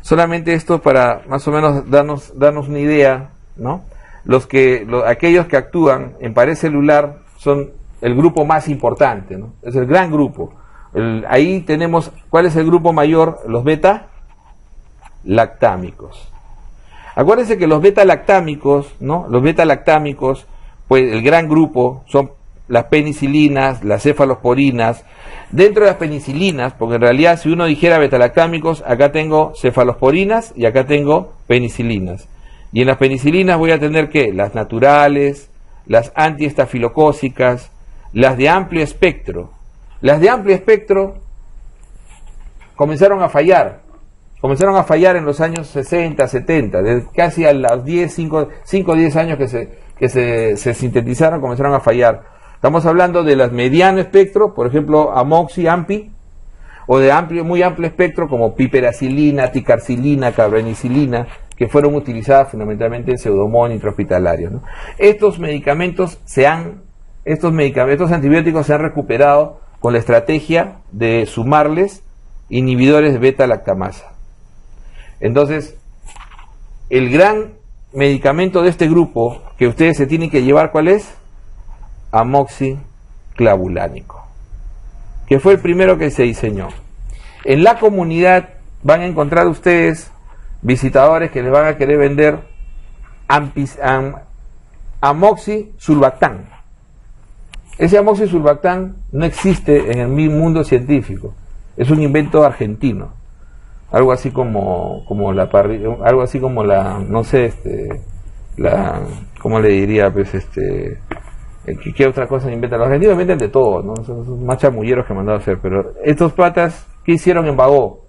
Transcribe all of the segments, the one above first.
Solamente esto para más o menos darnos una idea, ¿no? Aquellos que actúan en pared celular son el grupo más importante, ¿no? Es el gran grupo. Ahí tenemos, ¿cuál es el grupo mayor? Los beta-lactámicos. Acuérdense que los beta-lactámicos, ¿no? Los beta-lactámicos, pues el gran grupo son las penicilinas, las cefalosporinas. Dentro de las penicilinas, porque en realidad si uno dijera beta-lactámicos, acá tengo cefalosporinas y acá tengo penicilinas. Y en las penicilinas voy a tener ¿qué? Las naturales, las antiestafilocócicas, las de amplio espectro. Las de amplio espectro comenzaron a fallar en los años 60, 70, casi a los 5 o 10 años que se sintetizaron, comenzaron a fallar. Estamos hablando de las mediano espectro, por ejemplo, amoxi, ampi, o de muy amplio espectro como piperacilina, ticarcilina, carbenicilina, que fueron utilizadas fundamentalmente en pseudomonas intrahospitalarios, ¿no? Estos antibióticos se han recuperado con la estrategia de sumarles inhibidores de beta-lactamasa. Entonces, el gran medicamento de este grupo que ustedes se tienen que llevar, ¿cuál es? Amoxiclavulánico, que fue el primero que se diseñó. En la comunidad van a encontrar ustedes visitadores que les van a querer vender amoxi-sulbactam. Ese amoxi-sulbactam no existe en el mundo científico, es un invento argentino, algo así como la no sé, ¿cómo le diría? Pues ¿qué otra cosa inventan? Los argentinos inventan de todo, ¿no? Son más chamulleros que han mandado a hacer, pero estos patas, ¿qué hicieron en Bagó?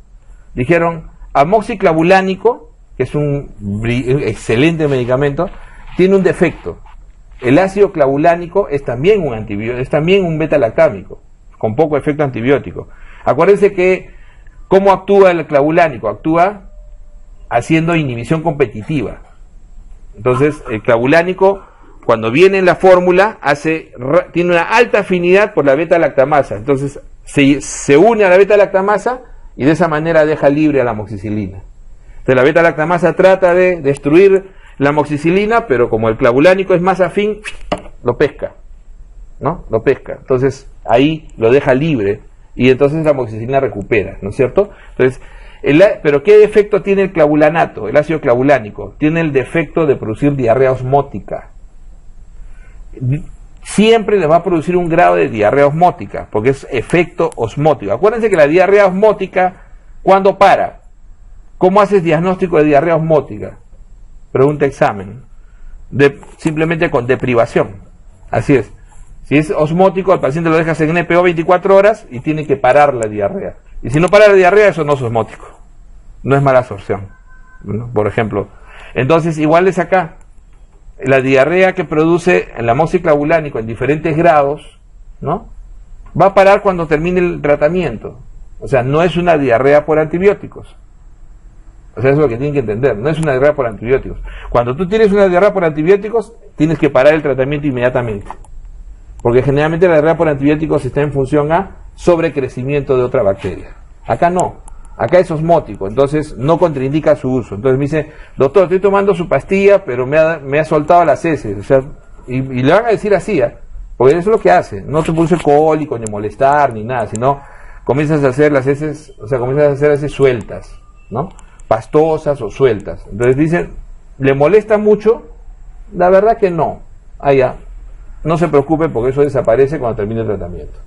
Dijeron, amoxiclavulánico, que es un excelente medicamento, tiene un defecto. El ácido clavulánico es también un antibiótico, es también un beta-lactámico, con poco efecto antibiótico. Acuérdense que, ¿cómo actúa el clavulánico? Actúa haciendo inhibición competitiva. Entonces, el clavulánico, cuando viene en la fórmula, tiene una alta afinidad por la beta-lactamasa. Entonces, se une a la beta-lactamasa y de esa manera deja libre a la amoxicilina. Entonces, la beta-lactamasa trata de destruir la amoxicilina, pero como el clavulánico es más afín, lo pesca, ¿no? Lo pesca. Entonces, ahí lo deja libre y entonces la amoxicilina recupera, ¿no es cierto? Entonces, pero ¿qué defecto tiene el clavulanato, el ácido clavulánico? Tiene el defecto de producir diarrea osmótica. Siempre le va a producir un grado de diarrea osmótica, porque es efecto osmótico. Acuérdense que la diarrea osmótica, ¿cuándo para? ¿Cómo haces diagnóstico de diarrea osmótica? Pregunta examen. Simplemente con deprivación. Así es. Si es osmótico, al paciente lo dejas en EPO 24 horas y tiene que parar la diarrea. Y si no para la diarrea, eso no es osmótico. No es mala absorción, ¿no? Por ejemplo. Entonces, igual es acá. La diarrea que produce el amoxiclavulánico en diferentes grados, ¿no? Va a parar cuando termine el tratamiento. O sea, no es una diarrea por antibióticos. O sea, eso es lo que tienen que entender. No es una diarrea por antibióticos. Cuando tú tienes una diarrea por antibióticos, tienes que parar el tratamiento inmediatamente. Porque generalmente la diarrea por antibióticos está en función a sobrecrecimiento de otra bacteria. Acá no. Acá es osmótico, entonces no contraindica su uso. Entonces me dice, doctor, estoy tomando su pastilla, pero me ha soltado las heces. O sea, y le van a decir así, porque eso es lo que hace. No te produce cólico, ni molestar, ni nada, sino comienzas a hacer las heces, o sea, comienzas a hacer heces sueltas, ¿no? Pastosas o sueltas. Entonces dicen, ¿le molesta mucho? La verdad que no. Ya. No se preocupe porque eso desaparece cuando termine el tratamiento.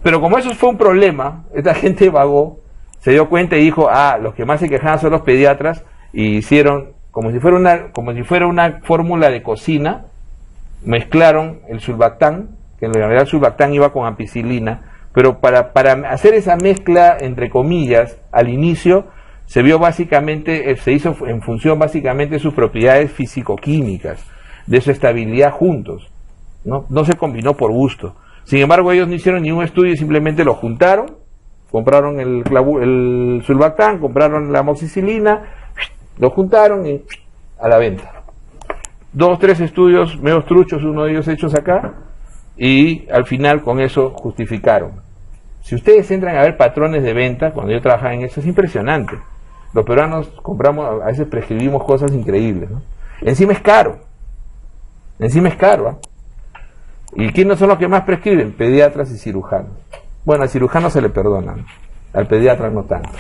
Pero como eso fue un problema, esta gente vagó, se dio cuenta y dijo, los que más se quejaban son los pediatras, y hicieron como si fuera una fórmula de cocina, mezclaron el sulbactam, que en realidad el sulbactam iba con ampicilina, pero para hacer esa mezcla, entre comillas, al inicio, se hizo en función básicamente de sus propiedades físico-químicas, de su estabilidad juntos, no se combinó por gusto. Sin embargo, ellos no hicieron ningún estudio, simplemente lo juntaron, compraron el sulbactam, compraron la amoxicilina, lo juntaron y a la venta. 2 o 3 estudios medio truchos, uno de ellos hechos acá, y al final con eso justificaron. Si ustedes entran a ver patrones de venta, cuando yo trabajaba en eso, es impresionante. Los peruanos compramos, a veces prescribimos cosas increíbles, ¿no? Encima es caro. Encima es caro, ¿eh? ¿Y quiénes son los que más prescriben? Pediatras y cirujanos. Bueno, al cirujano se le perdonan, al pediatra no tanto.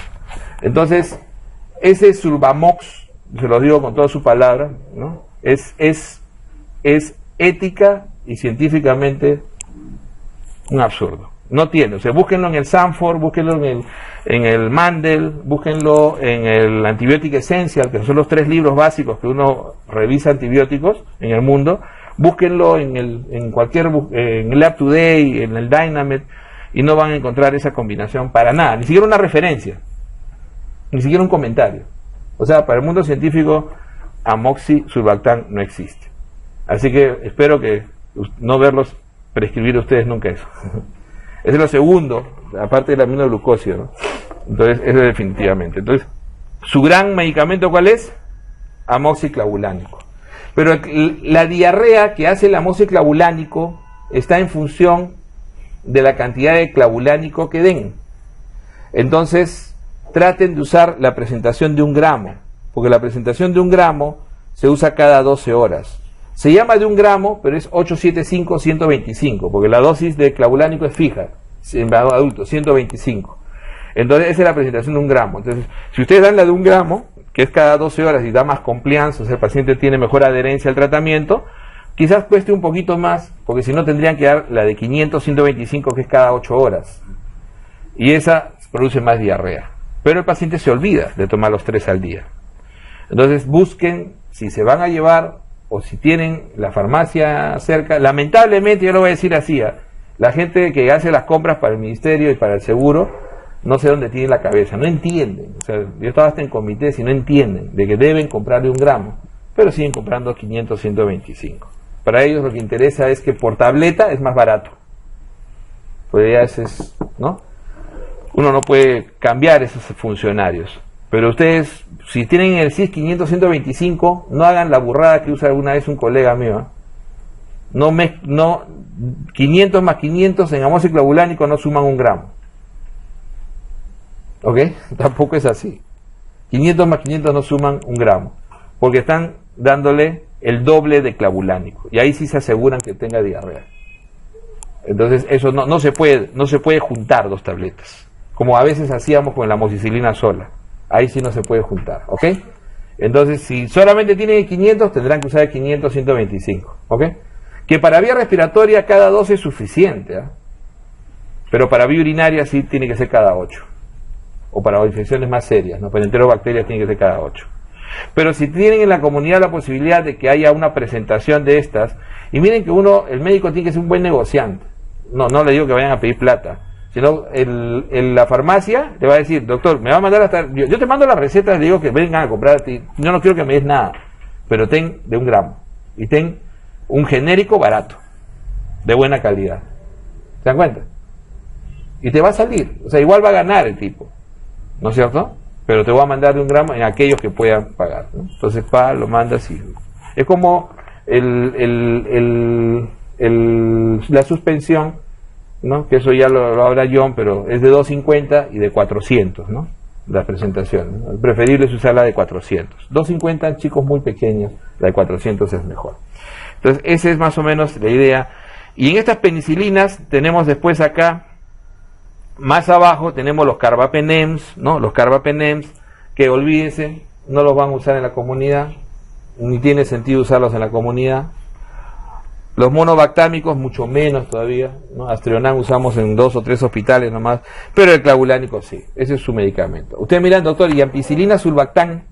Entonces, ese Sulvamox, se lo digo con todas sus palabras, ¿no? Es ética y científicamente un absurdo. No tiene, o sea, búsquenlo en el Sanford, búsquenlo en el Mandel, búsquenlo en el Antibiótico Essential, que son los 3 libros básicos que uno revisa antibióticos en el mundo. Búsquenlo en el Lab Today, en el Dynamet, y no van a encontrar esa combinación para nada, ni siquiera una referencia, ni siquiera un comentario. O sea, para el mundo científico, amoxi surfactant no existe. Así que espero que no verlos prescribir a ustedes nunca eso. Ese es lo segundo, aparte de la aminoglucosia, ¿no? Entonces, eso definitivamente. Entonces, ¿su gran medicamento cuál es? Amoxiclavulánico. Pero la diarrea que hace el amoxiclavulánico está en función de la cantidad de clavulánico que den. Entonces, traten de usar la presentación de 1 gramo, porque la presentación de 1 gramo se usa cada 12 horas. Se llama de 1 gramo, pero es 875-125, porque la dosis de clavulánico es fija, en adultos, 125. Entonces, esa es la presentación de 1 gramo. Entonces, si ustedes dan la de 1 gramo, que es cada 12 horas y da más compliance, o sea, el paciente tiene mejor adherencia al tratamiento, quizás cueste un poquito más, porque si no tendrían que dar la de 500-125, que es cada 8 horas. Y esa produce más diarrea. Pero el paciente se olvida de tomar los 3 al día. Entonces, busquen, si se van a llevar, o si tienen la farmacia cerca. Lamentablemente, yo lo voy a decir así, la gente que hace las compras para el ministerio y para el seguro, no sé dónde tiene la cabeza, no entienden. O sea, yo estaba hasta en comités y no entienden de que deben comprarle 1 gramo, pero siguen comprando 500-125. Para ellos lo que interesa es que por tableta es más barato. Pues ya es, ¿no? Uno no puede cambiar esos funcionarios. Pero ustedes, si tienen el CIS 500-125, no hagan la burrada que usa alguna vez un colega mío, ¿eh? No, 500 más 500 en amoxiclavulánico no suman 1 gramo. ¿Ok? Tampoco es así. 500 más 500 no suman 1 gramo. Porque están dándole el doble de clavulánico. Y ahí sí se aseguran que tenga diarrea. Entonces, eso no se puede juntar 2 tabletas. Como a veces hacíamos con la amoxicilina sola. Ahí sí no se puede juntar, ¿ok? Entonces, si solamente tienen 500, tendrán que usar el 500-125, ¿ok? Que para vía respiratoria cada 2 es suficiente, ¿eh? Pero para vía urinaria sí tiene que ser cada 8. O para infecciones más serias, ¿no? Para enterobacterias tiene que ser cada 8. Pero si tienen en la comunidad la posibilidad de que haya una presentación de estas, y miren que el médico tiene que ser un buen negociante. No le digo que vayan a pedir plata. Sino la farmacia te va a decir, doctor, me va a mandar hasta... Yo te mando las recetas, le digo que vengan a comprar, yo no quiero que me des nada, pero ten de 1 gramo. Y ten un genérico barato, de buena calidad. ¿Se dan cuenta? Y te va a salir, o sea, igual va a ganar el tipo, ¿no es cierto? Pero te voy a mandar de 1 gramo en aquellos que puedan pagar, ¿no? Entonces, lo mandas y... Es como la suspensión, ¿no? Que eso ya lo habla John, pero es de 250 y de 400, ¿no? La presentación, ¿no? Preferible es usar la de 400. 250 en chicos muy pequeños, la de 400 es mejor. Entonces, esa es más o menos la idea. Y en estas penicilinas tenemos después acá, más abajo tenemos los carbapenems, ¿no? Los carbapenems, que olvídense, no los van a usar en la comunidad, ni tiene sentido usarlos en la comunidad. Los monobactámicos mucho menos todavía, ¿no? Astrionam usamos en 2 o 3 hospitales nomás, pero el clavulánico sí, ese es su medicamento. Ustedes miran, doctor, y ampicilina sulbactam.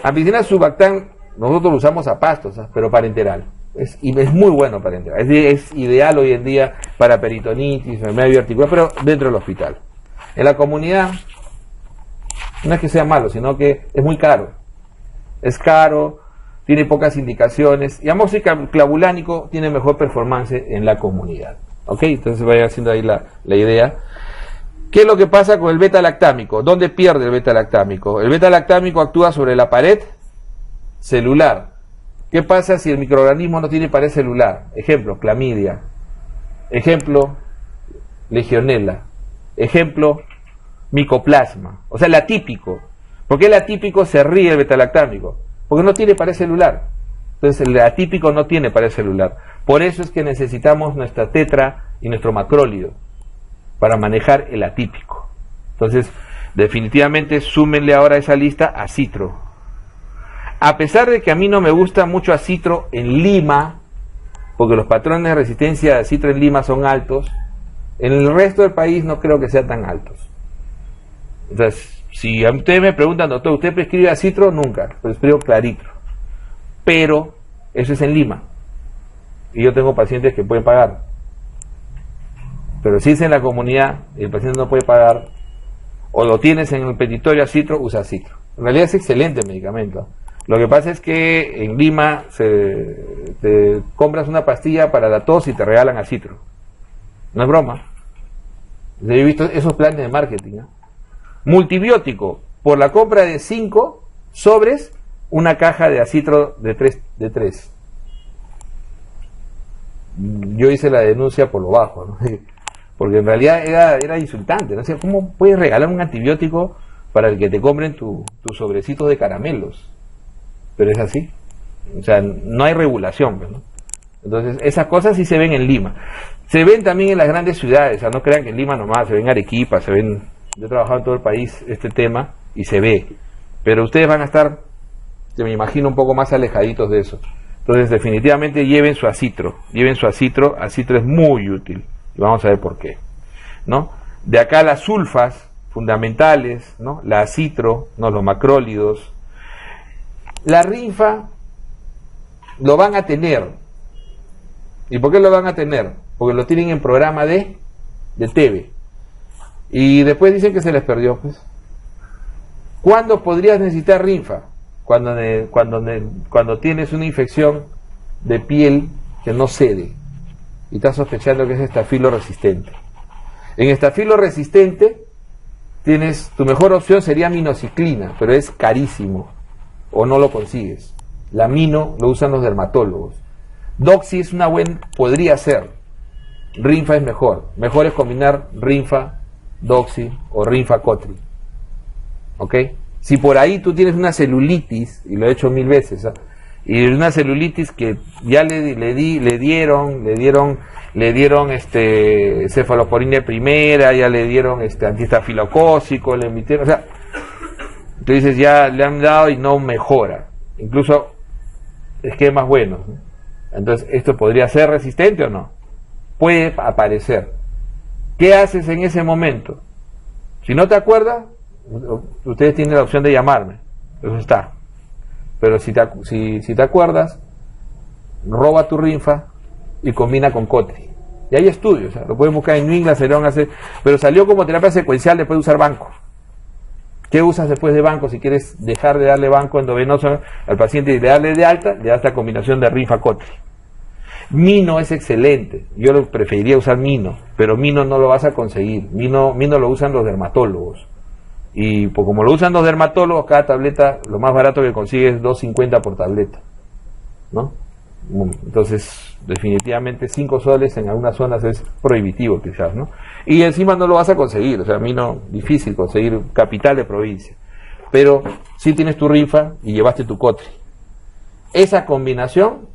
Ampicilina sulbactam nosotros lo usamos a pastos, ¿sabes? Pero parenteral. Es muy bueno parenteral. Es ideal hoy en día para peritonitis, enfermedad bioarticular, pero dentro del hospital. En la comunidad no es que sea malo, sino que es muy caro. Es caro, tiene pocas indicaciones, y amoxiclavulánico tiene mejor performance en la comunidad. ¿Ok? Entonces vaya haciendo ahí la idea. ¿Qué es lo que pasa con el beta-lactámico? ¿Dónde pierde el beta-lactámico? El beta-lactámico actúa sobre la pared celular. ¿Qué pasa si el microorganismo no tiene pared celular? Ejemplo, clamidia. Ejemplo, legionela. Ejemplo, micoplasma. O sea, el atípico. ¿Por qué el atípico se ríe del betalactámico? Porque no tiene pared celular. Entonces el atípico no tiene pared celular. Por eso es que necesitamos nuestra tetra y nuestro macrólido para manejar el atípico. Entonces, definitivamente súmenle ahora a esa lista acitro. A pesar de que a mí no me gusta mucho acitro en Lima, porque los patrones de resistencia de acitro en Lima son altos, en el resto del país no creo que sean tan altos. Entonces, si a ustedes me preguntan, doctor, ¿usted prescribe acitro? Nunca, prescribo claritro. Pero eso es en Lima. Y yo tengo pacientes que pueden pagar. Pero si es en la comunidad y el paciente no puede pagar, o lo tienes en el petitorio acitro, usa acitro. En realidad es excelente el medicamento. Lo que pasa es que en Lima te compras una pastilla para la tos y te regalan acitro. No es broma. Yo he visto esos planes de marketing, ¿eh? Multibiótico, por la compra de 5 sobres, una caja de acitro de 3. Yo hice la denuncia por lo bajo, ¿no? Porque en realidad era insultante, ¿no? O sea, ¿cómo puedes regalar un antibiótico para el que te compren tus sobrecitos de caramelos? Pero es así. O sea, no hay regulación, ¿no? Entonces, esas cosas sí se ven en Lima. Se ven también en las grandes ciudades, o sea, no crean que en Lima nomás, se ven en Arequipa, se ven... Yo he trabajado en todo el país este tema y se ve. Pero ustedes van a estar, yo me imagino, un poco más alejaditos de eso. Entonces, definitivamente lleven su acitro, acitro es muy útil. Y vamos a ver por qué, ¿no? De acá las sulfas fundamentales, ¿no? La acitro, ¿no? Los macrólidos. La rinfa lo van a tener. ¿Y por qué lo van a tener? Porque lo tienen en programa de TV. Y después dicen que se les perdió, pues. ¿Cuándo podrías necesitar rinfa? Cuando tienes una infección de piel que no cede y estás sospechando que es estafilo resistente. En estafilo resistente tu mejor opción sería minociclina, pero es carísimo o no lo consigues. La mino lo usan los dermatólogos. Doxy es podría ser. Rinfa es mejor. Mejor es combinar rinfa, doxy o rinfa cotri. ¿Ok? Si por ahí tú tienes una celulitis, y lo he hecho 1000 veces, ¿eh? Y una celulitis que ya le dieron cefalosporina primera, ya le dieron antiestafilocócico, le emitieron, o sea, tú dices ya le han dado y no mejora, incluso esquemas buenos, ¿no? Entonces, ¿esto podría ser resistente o no? Puede aparecer. ¿Qué haces en ese momento? Si no te acuerdas, ustedes tienen la opción de llamarme, eso está. Pero si te acuerdas, roba tu rinfa y combina con cotri. Y hay estudios, o sea, lo pueden buscar en New England, se lo van a hacer, pero salió como terapia secuencial después de usar banco. ¿Qué usas después de banco? Si quieres dejar de darle banco endovenoso al paciente y de darle de alta, le das esta combinación de rinfa cotri. Mino es excelente, yo lo preferiría usar mino, pero mino no lo vas a conseguir, mino lo usan los dermatólogos. Y pues como lo usan los dermatólogos, cada tableta, lo más barato que consigues es $2.50 por tableta, ¿no? Entonces, definitivamente 5 soles en algunas zonas es prohibitivo quizás, ¿no? Y encima no lo vas a conseguir, o sea, a mí no, difícil conseguir capital de provincia. Pero si tienes tu rinfa y llevaste tu cotri. Esa combinación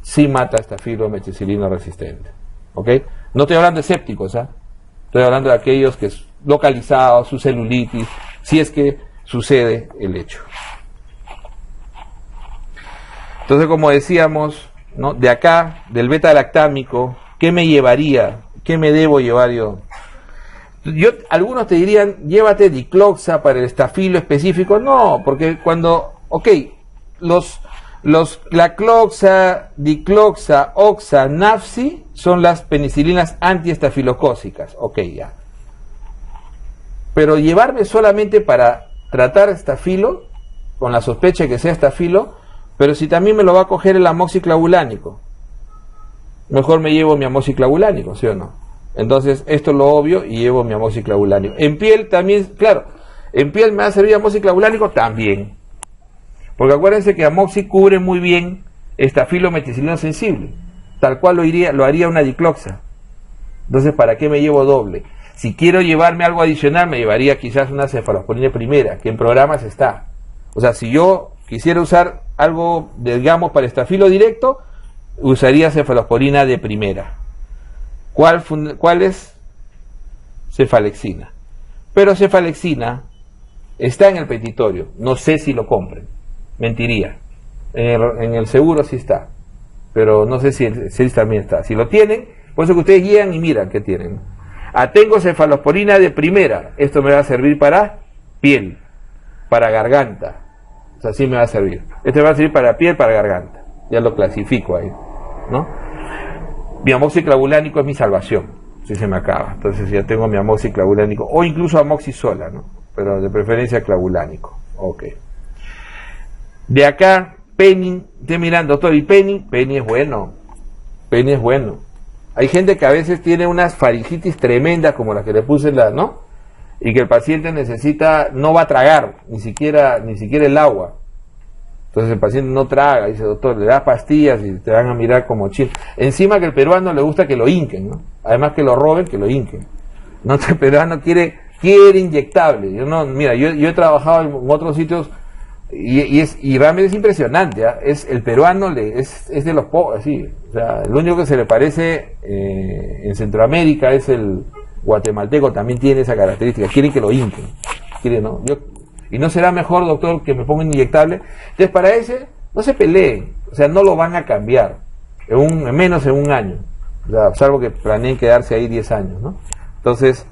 sí mata estafilo meticilino resistente, ¿ok? No estoy hablando de sépticos, ¿ah? Estoy hablando de aquellos que es localizado, su celulitis, si es que sucede el hecho. Entonces, como decíamos, ¿no? De acá, del beta-lactámico, ¿qué me llevaría? ¿Qué me debo llevar yo? Algunos te dirían, llévate dicloxa para el estafilo específico. No, porque la cloxa, dicloxa, oxa, nafsi son las penicilinas antiestafilocócicas. Ok, ya. Pero llevarme solamente para tratar estafilo, con la sospecha de que sea estafilo, pero si también me lo va a coger el amoxiclavulánico, mejor me llevo mi amoxiclavulánico, ¿sí o no? Entonces, esto es lo obvio y llevo mi amoxiclavulánico. En piel también, claro, en piel me va a servir amoxiclavulánico también. Porque acuérdense que amoxi cubre muy bien estafilo meticilino sensible, tal cual lo haría una dicloxa. Entonces, ¿para qué me llevo doble? Si quiero llevarme algo adicional, me llevaría quizás una cefalosporina primera, que en programas está. O sea, si yo quisiera usar algo, digamos, para estafilo directo, usaría cefalosporina de primera. ¿Cuál es? Cefalexina. Pero cefalexina está en el petitorio. No sé si lo compren. Mentiría. En el seguro sí está. Pero no sé si el CELS también está. Si lo tienen, por eso que ustedes guían y miran qué tienen. Tengo cefalosporina de primera. Esto me va a servir para piel, para garganta. O sea, sí me va a servir. Este me va a servir para piel, para garganta. Ya lo clasifico ahí, ¿no? Mi amoxiclavulánico es mi salvación, si se me acaba. Entonces ya tengo mi amoxiclavulánico, o incluso amoxisola, ¿no? Pero de preferencia clavulánico. Ok. De acá, Penny, estoy mirando, doctor, y Penny es bueno. Penny es bueno. Hay gente que a veces tiene unas faringitis tremendas, como la que le puse, ¿no? Y que el paciente no va a tragar, ni siquiera el agua. Entonces el paciente no traga, dice, doctor, le das pastillas y te van a mirar como chino. Encima que el peruano le gusta que lo hinquen, ¿no? Además que lo roben, que lo hinquen. No, el peruano quiere inyectable. Mira, yo he trabajado en otros sitios y realmente es impresionante, ¿eh? El peruano es de los pobres, así. O sea, lo único que se le parece en Centroamérica es el guatemalteco, también tiene esa característica, quieren que lo hinquen. ¿No? Y no será mejor, doctor, que me pongan inyectable. Entonces, para ese, no se peleen, o sea, no lo van a cambiar, en menos de un año, o sea, salvo que planeen quedarse ahí 10 años, ¿no? Entonces,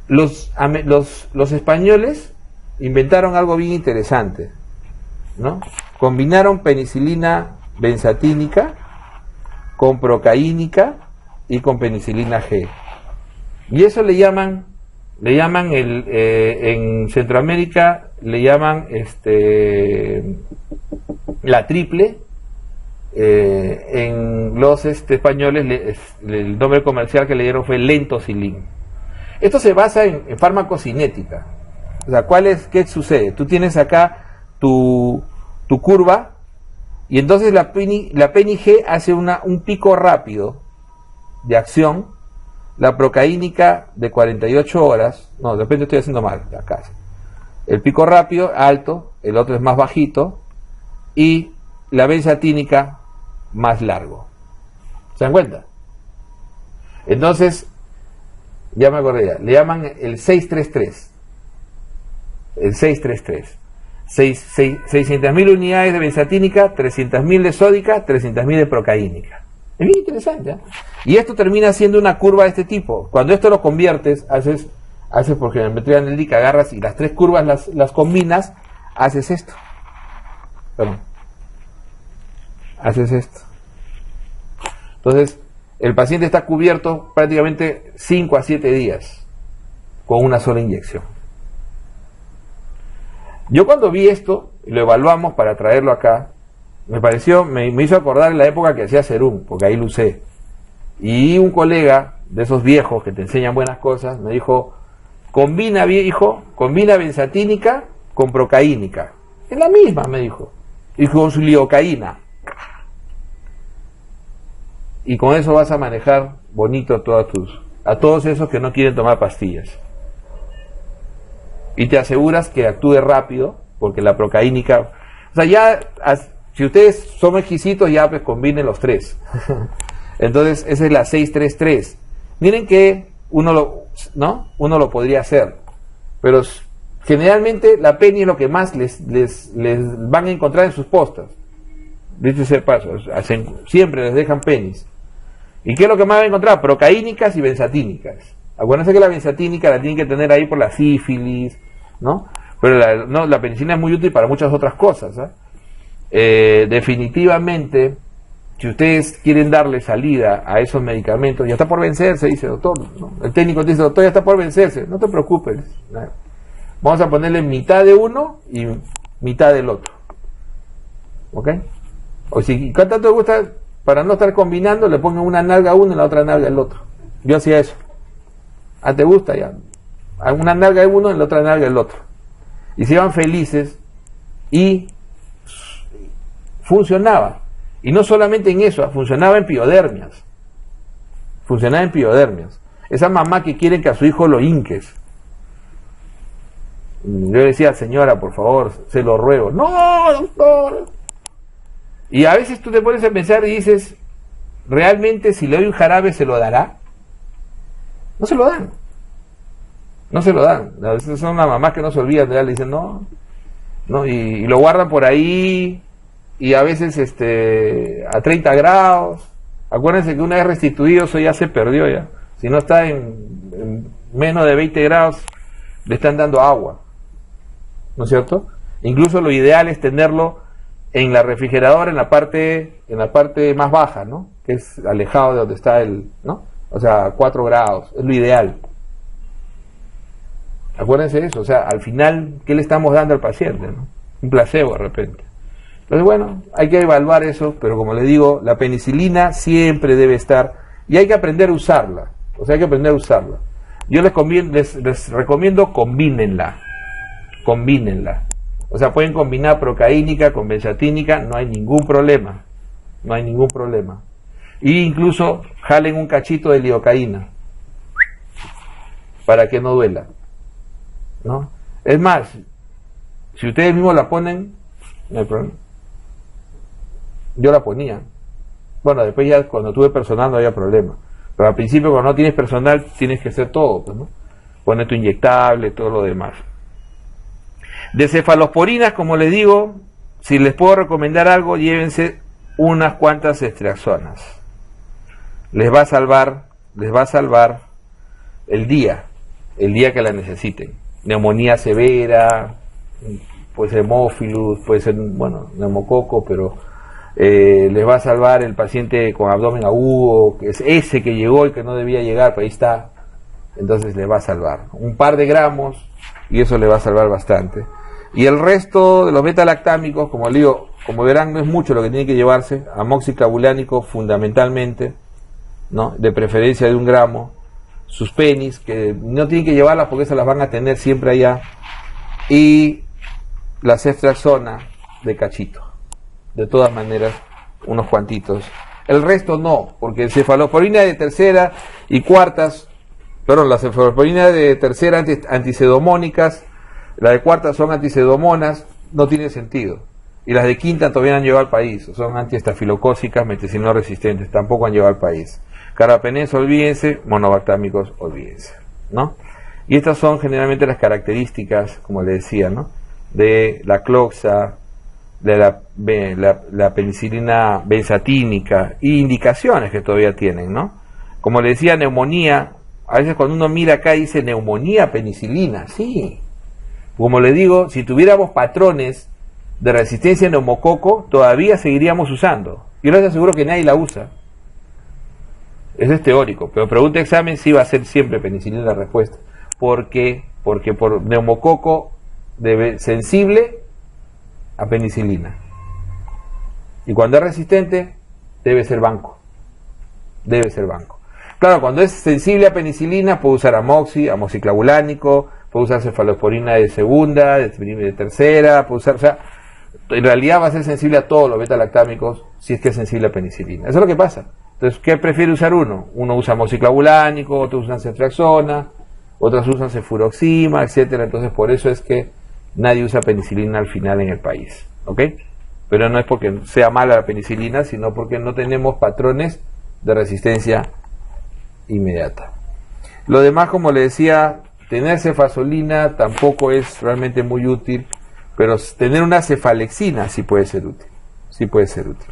los españoles inventaron algo bien interesante, ¿no? Combinaron penicilina benzatínica con procaínica y con penicilina G. Y eso le llaman en Centroamérica le llaman la triple. En los españoles el nombre comercial que le dieron fue lentocilin. Esto se basa en farmacocinética. O sea, ¿qué sucede? Tú tienes acá tu curva y entonces la PENI G hace un pico rápido de acción. La procaínica de 48 horas, no, de repente estoy haciendo mal, acá. El pico rápido, alto, el otro es más bajito, y la benzatínica más largo. ¿Se dan cuenta? Entonces, ya me acordé, le llaman el 633. El 633. 600.000 unidades de benzatínica, 300.000 de sódica, 300.000 de procaínica. Es bien interesante, ¿eh? Y esto termina siendo una curva de este tipo. Cuando esto lo conviertes, haces por geometría analítica, agarras y las tres curvas las combinas, haces esto. Perdón. Haces esto. Entonces, el paciente está cubierto prácticamente 5 a 7 días con una sola inyección. Yo cuando vi esto, lo evaluamos para traerlo acá, me hizo acordar en la época que hacía Serum, porque ahí lo usé. Y un colega de esos viejos que te enseñan buenas cosas, me dijo, combina benzatínica con procaínica. Es la misma, me dijo. Y con su lidocaína. Y con eso vas a manejar bonito a todos esos que no quieren tomar pastillas. Y te aseguras que actúe rápido, porque la procaínica... O sea, ya... Si ustedes son exquisitos, ya pues combinen los tres. Entonces, esa es la 633. Miren que uno lo podría hacer. Pero generalmente la PENI es lo que más les van a encontrar en sus postas. Dicho ese paso, siempre les dejan PENIs. ¿Y qué es lo que más van a encontrar? Procaínicas y benzatínicas. Acuérdense que la benzatínica la tienen que tener ahí por la sífilis, ¿no? Pero la penicilina es muy útil para muchas otras cosas, ¿eh? Definitivamente, si ustedes quieren darle salida a esos medicamentos, ya está por vencerse, dice doctor, ¿no? El técnico dice, doctor, ya está por vencerse, no te preocupes, vamos a ponerle mitad de uno y mitad del otro, ¿ok? O si tanto te gusta, para no estar combinando, le pongan una nalga a uno y la otra nalga al otro. Yo hacía eso. ¿Te gusta? Ya, una nalga de uno y la otra nalga del otro, y se iban felices y funcionaba. Y no solamente en eso, funcionaba en piodermias. Esa mamá que quiere que a su hijo lo hinques. Yo decía, señora, por favor, se lo ruego. No, doctor. Y a veces tú te pones a pensar y dices, ¿realmente si le doy un jarabe se lo dará? No se lo dan. No se lo dan. A veces son las mamás que no se olvidan, le dicen no, no, y lo guardan por ahí, y a veces a 30 grados. Acuérdense que una vez restituido eso ya se perdió ya. Si no está en menos de 20 grados, le están dando agua. ¿No es cierto? Incluso lo ideal es tenerlo en la refrigeradora en la parte más baja, ¿no? Que es alejado de donde está ¿no? O sea, a 4 grados, es lo ideal. Acuérdense de eso, o sea, al final, ¿qué le estamos dando al paciente, no? Un placebo de repente. Entonces, bueno, hay que evaluar eso, pero como le digo, la penicilina siempre debe estar, y hay que aprender a usarla, o sea, hay que aprender a usarla. Yo les recomiendo combínenla. O sea, pueden combinar procaínica con benzatínica, no hay ningún problema. No hay ningún problema. Y incluso jalen un cachito de lidocaína para que no duela, ¿no? Es más, si ustedes mismos la ponen, no hay problema. Yo la ponía. Bueno, después ya cuando tuve personal no había problema. Pero al principio cuando no tienes personal tienes que hacer todo, pues, ¿no? Poner tu inyectable, todo lo demás. De cefalosporinas, como les digo, si les puedo recomendar algo, llévense unas cuantas ceftriaxonas. Les va a salvar el día que la necesiten. Neumonía severa, puede ser hemófilus, puede ser, bueno, neumococo, pero les va a salvar el paciente con abdomen agudo, que es ese que llegó y que no debía llegar, pero ahí está. Entonces le va a salvar un par de gramos y eso le va a salvar bastante. Y el resto de los beta-lactámicos, como le digo, como verán, no es mucho lo que tiene que llevarse. Amoxiclavulánico fundamentalmente, ¿no? De preferencia de 1 gramo. Sus penis, que no tienen que llevarlas porque esas las van a tener siempre allá. Y la ceftriaxona de cachito. De todas maneras, unos cuantitos. El resto no, porque cefalosporina de tercera y cuartas, perdón, las cefalosporina de tercera anticedomónicas, las de cuarta son anticedomonas, no tiene sentido. Y las de quinta todavía no han llegado al país, son antiestafilocócicas, meticilino resistentes, tampoco han llegado al país. Carbapenés, olvídense, monobactámicos, olvídense, ¿no? Y estas son generalmente las características, como le decía, ¿no? De la cloxa, de la penicilina benzatínica, y indicaciones que todavía tienen, ¿no? Como le decía, neumonía, a veces cuando uno mira acá dice neumonía penicilina, sí. Como le digo, si tuviéramos patrones de resistencia a neumococo, todavía seguiríamos usando. Yo les aseguro que nadie la usa. Eso es teórico, pero pregunta examen sí va a ser siempre penicilina la respuesta. ¿Por qué? Porque por neumococo sensible a penicilina. Y cuando es resistente, debe ser banco. Debe ser banco. Claro, cuando es sensible a penicilina, puede usar amoxiclavulánico, puede usar cefalosporina de segunda, de tercera, puede usar, o sea, en realidad va a ser sensible a todos los beta-lactámicos si es que es sensible a penicilina. Eso es lo que pasa. Entonces, ¿qué prefiere usar uno? Uno usa amoxiclavulánico, otros usan ceftriaxona, otros usan cefuroxima, etcétera. Entonces, por eso es que nadie usa penicilina al final en el país, ¿ok? Pero no es porque sea mala la penicilina, sino porque no tenemos patrones de resistencia inmediata. Lo demás, como le decía, tener cefazolina tampoco es realmente muy útil, pero tener una cefalexina sí puede ser útil. Sí puede ser útil.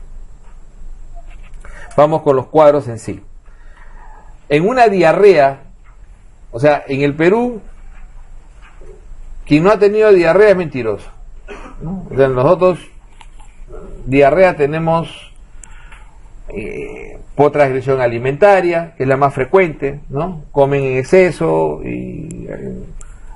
Vamos con los cuadros en sí. En una diarrea, o sea, en el Perú, quien no ha tenido diarrea es mentiroso, ¿no? O sea, nosotros, diarrea tenemos por transgresión alimentaria, que es la más frecuente, ¿no? Comen en exceso y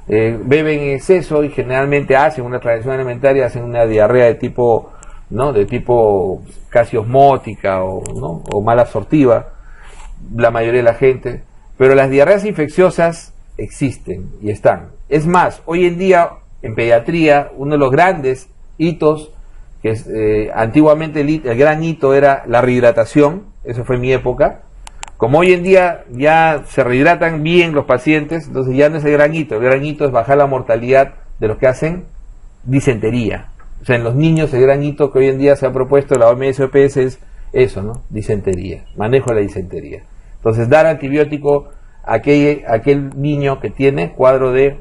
beben en exceso y generalmente hacen una transgresión alimentaria, hacen una diarrea de tipo, ¿no? De tipo casi osmótica ¿no? O mal absortiva, la mayoría de la gente. Pero las diarreas infecciosas existen y están. Es más, hoy en día en pediatría uno de los grandes hitos, que es, antiguamente el gran hito era la rehidratación, eso fue en mi época, Como hoy en día ya se rehidratan bien los pacientes, entonces ya no es el gran hito es bajar la mortalidad de los que hacen disentería. O sea, en los niños el gran hito que hoy en día se ha propuesto la OMS y OPS es eso, ¿no? Disentería, manejo de la disentería. Entonces, dar antibiótico a aquel niño que tiene cuadro de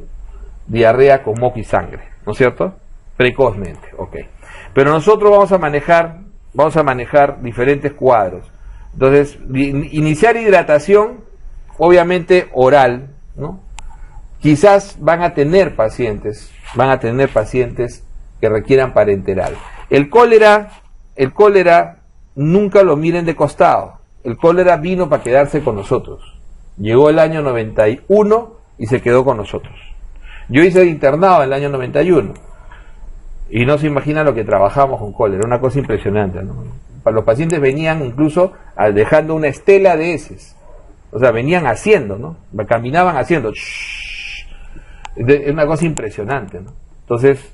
diarrea con moco y sangre, ¿no es cierto? Precozmente, ok. Pero nosotros vamos a manejar diferentes cuadros. Entonces, iniciar hidratación, obviamente oral, ¿no? Quizás van a tener pacientes que requieran parenteral. El cólera nunca lo miren de costado. El cólera vino para quedarse con nosotros. Llegó el año 91 y se quedó con nosotros. Yo hice internado en el año 91 y no se imagina lo que trabajamos con cólera, una cosa impresionante, ¿no? Los pacientes venían incluso dejando una estela de heces, o sea, venían haciendo, ¿no? Caminaban haciendo, es una cosa impresionante, ¿no? Entonces,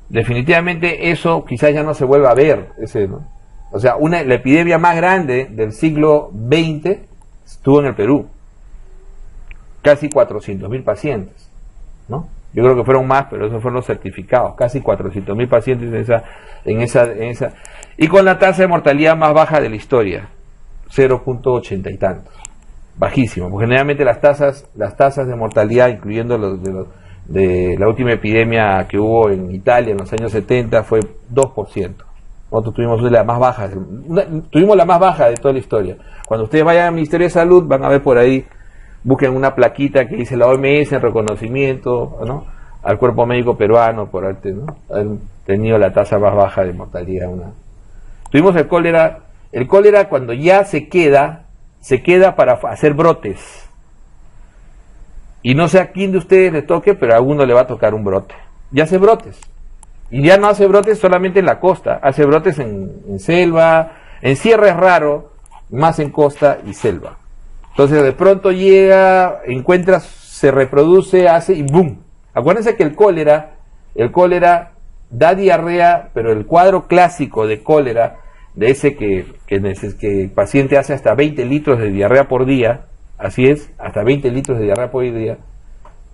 definitivamente eso quizás ya no se vuelva a ver, ¿no? O sea, la epidemia más grande del siglo XX estuvo en el Perú, casi 400.000 pacientes, ¿no? Yo creo que fueron más, pero esos fueron los certificados, casi 400.000 pacientes en esa, y con la tasa de mortalidad más baja de la historia, 0.80 y tantos, bajísimo, porque generalmente las tasas de mortalidad, incluyendo de la última epidemia que hubo en Italia en los años 70, fue 2%. Nosotros tuvimos la más baja de toda la historia. Cuando ustedes vayan al Ministerio de Salud, van a ver por ahí, busquen una plaquita que dice la OMS en reconocimiento, ¿no?, al cuerpo médico peruano por haber tenido la tasa más baja de mortalidad. Tuvimos el cólera cuando ya se queda para hacer brotes. Y no sé a quién de ustedes le toque, pero a uno le va a tocar un brote. Ya hace brotes. Y ya no hace brotes solamente en la costa, hace brotes en selva, en sierra es raro, más en costa y selva. Entonces de pronto llega, encuentra, se reproduce, hace y ¡boom! Acuérdense que el cólera da diarrea, pero el cuadro clásico de cólera, de ese que el paciente hace hasta 20 litros de diarrea por día, así es, hasta 20 litros de diarrea por día,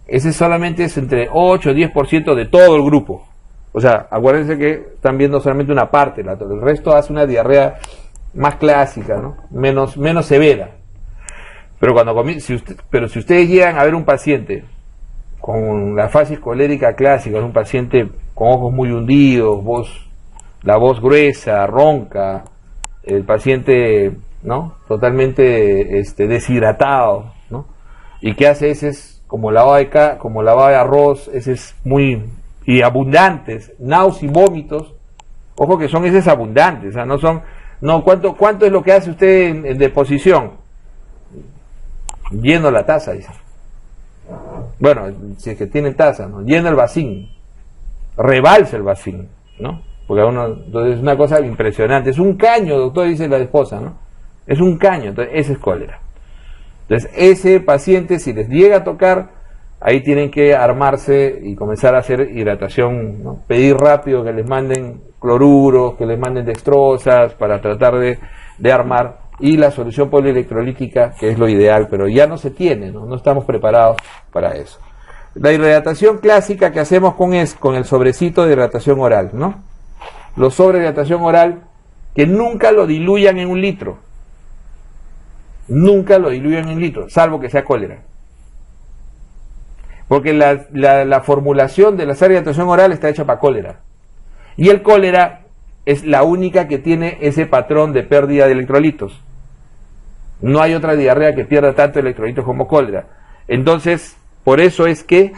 ese solamente es entre 8 o 10% de todo el grupo. O sea, acuérdense que están viendo solamente una parte, el resto hace una diarrea más clásica, ¿no? Menos severa. Pero si ustedes llegan a ver un paciente con la facies colérica clásica, un paciente con ojos muy hundidos, la voz gruesa, ronca, el paciente, ¿no?, totalmente deshidratado, ¿no?, y que hace heces como lavado de arroz, heces muy y abundantes, náuseas y vómitos. Ojo que son heces abundantes, o sea, ¿cuánto es lo que hace usted en deposición? Lleno la taza, dice. Bueno, si es que tiene taza, ¿no? Lleno el vacín, rebalsa el vacín, ¿no? Porque entonces es una cosa impresionante, es un caño, doctor, dice la esposa, ¿no? Es un caño, entonces ese es cólera. Entonces ese paciente, si les llega a tocar, ahí tienen que armarse y comenzar a hacer hidratación, ¿no? Pedir rápido que les manden cloruros, que les manden dextrosas para tratar de armar, y la solución polielectrolítica, que es lo ideal, pero ya no se tiene, no estamos preparados para eso. La hidratación clásica que hacemos con el sobrecito de hidratación oral, ¿no? Los sobres de hidratación oral, que nunca lo diluyan en 1 litro. Nunca lo diluyan en 1 litro, salvo que sea cólera. Porque la formulación de la sal de hidratación oral está hecha para cólera. Y el cólera es la única que tiene ese patrón de pérdida de electrolitos. No hay otra diarrea que pierda tanto electrolitos como cólera. Entonces, por eso es que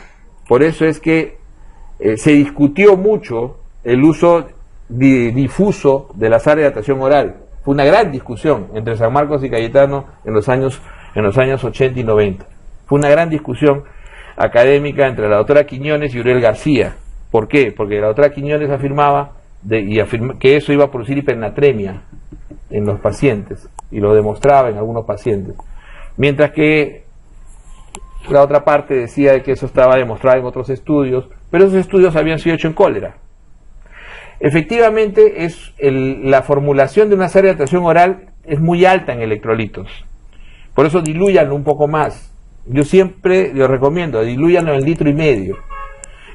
se discutió mucho el uso difuso de la sal de hidratación oral. Fue una gran discusión entre San Marcos y Cayetano en los años 80 y 90. Fue una gran discusión académica entre la doctora Quiñones y Uriel García. ¿Por qué? Porque la doctora Quiñones afirmaba que eso iba a producir hipernatremia en los pacientes, y lo demostraba en algunos pacientes, mientras que la otra parte decía que eso estaba demostrado en otros estudios, pero esos estudios habían sido hechos en cólera. Efectivamente, la formulación de una sal de hidratación oral es muy alta en electrolitos, Por eso dilúyanlo un poco más. Yo siempre les recomiendo, dilúyanlo en 1,5 litros.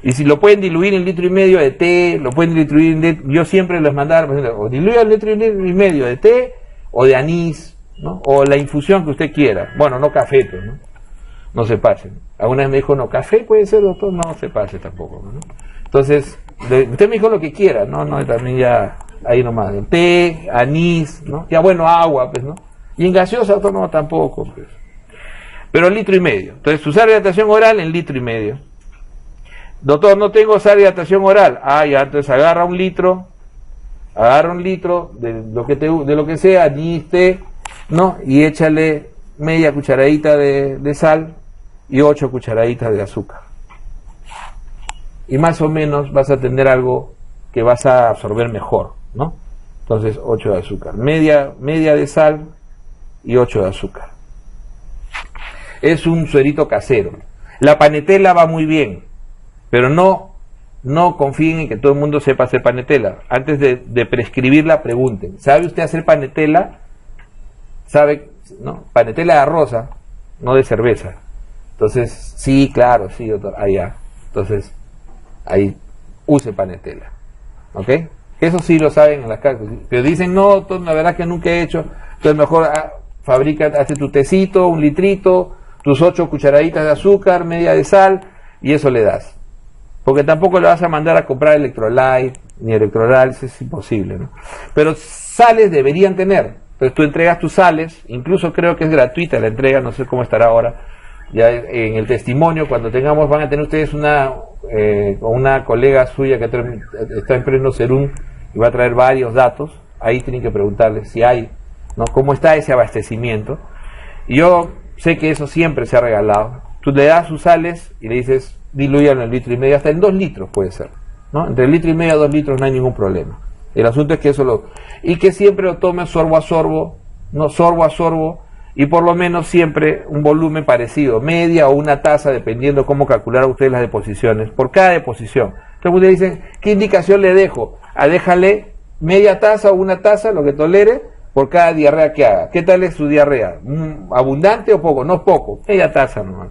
Y si lo pueden diluir en 1,5 litros de té, lo pueden diluir yo siempre les mandaba, o diluyan en 1,5 litros de té o de anís, ¿no? O la infusión que usted quiera. Bueno, no café, pues, ¿no? No se pasen. Alguna vez me dijo, no, café puede ser, doctor, no se pase tampoco, ¿no? Entonces, usted me dijo lo que quiera, ¿no? No, también ya, ahí nomás, té, anís, ¿no? Ya bueno, agua, pues, ¿no? Y en gaseosa, doctor, no, tampoco, pues. Pero 1,5 litros. Entonces, usar hidratación oral en 1,5 litros. Doctor, no tengo usar hidratación oral. Ah, ya, entonces agarra 1 litro, de lo que sea, anís, té, ¿no? Y échale media cucharadita de sal y 8 cucharaditas de azúcar. Y más o menos vas a tener algo que vas a absorber mejor, ¿no? Entonces 8 de azúcar, media de sal y 8 de azúcar. Es un suerito casero. La panetela va muy bien, pero no confíen en que todo el mundo sepa hacer panetela. Antes de prescribirla, pregunten, ¿sabe usted hacer panetela? ¿Sabe? ¿No? Panetela de arroz, no de cerveza. Entonces, sí, claro, sí, doctor, allá. Entonces, ahí, use panetela. ¿Ok? Eso sí lo saben en las casas. Pero dicen, no, doctor, la verdad que nunca he hecho. Entonces, mejor hace tu tecito, 1 litrito, tus 8 cucharaditas de azúcar, media de sal, y eso le das. Porque tampoco le vas a mandar a comprar Electrolyte, ni Electrolyte, es imposible, ¿no? Pero sales deberían tener. Entonces tú entregas tus sales, incluso creo que es gratuita la entrega, no sé cómo estará ahora. Ya en el testimonio, cuando tengamos, van a tener ustedes una colega suya que está en pleno Serum y va a traer varios datos. Ahí tienen que preguntarle si hay, ¿no? Cómo está ese abastecimiento. Y yo sé que eso siempre se ha regalado. Tú le das sus sales y le dices, dilúyanlo en 1,5 litros, hasta en 2 litros puede ser, ¿no? Entre 1,5 litros a 2 litros no hay ningún problema. El asunto es que y que siempre lo tome sorbo a sorbo, no sorbo a sorbo, y por lo menos siempre un volumen parecido, media o una taza, dependiendo cómo calcular ustedes las deposiciones, por cada deposición. Entonces ustedes dicen, ¿qué indicación le dejo? Déjale media taza o una taza, lo que tolere, por cada diarrea que haga. ¿Qué tal es su diarrea? ¿Abundante o poco? No poco, media taza nomás.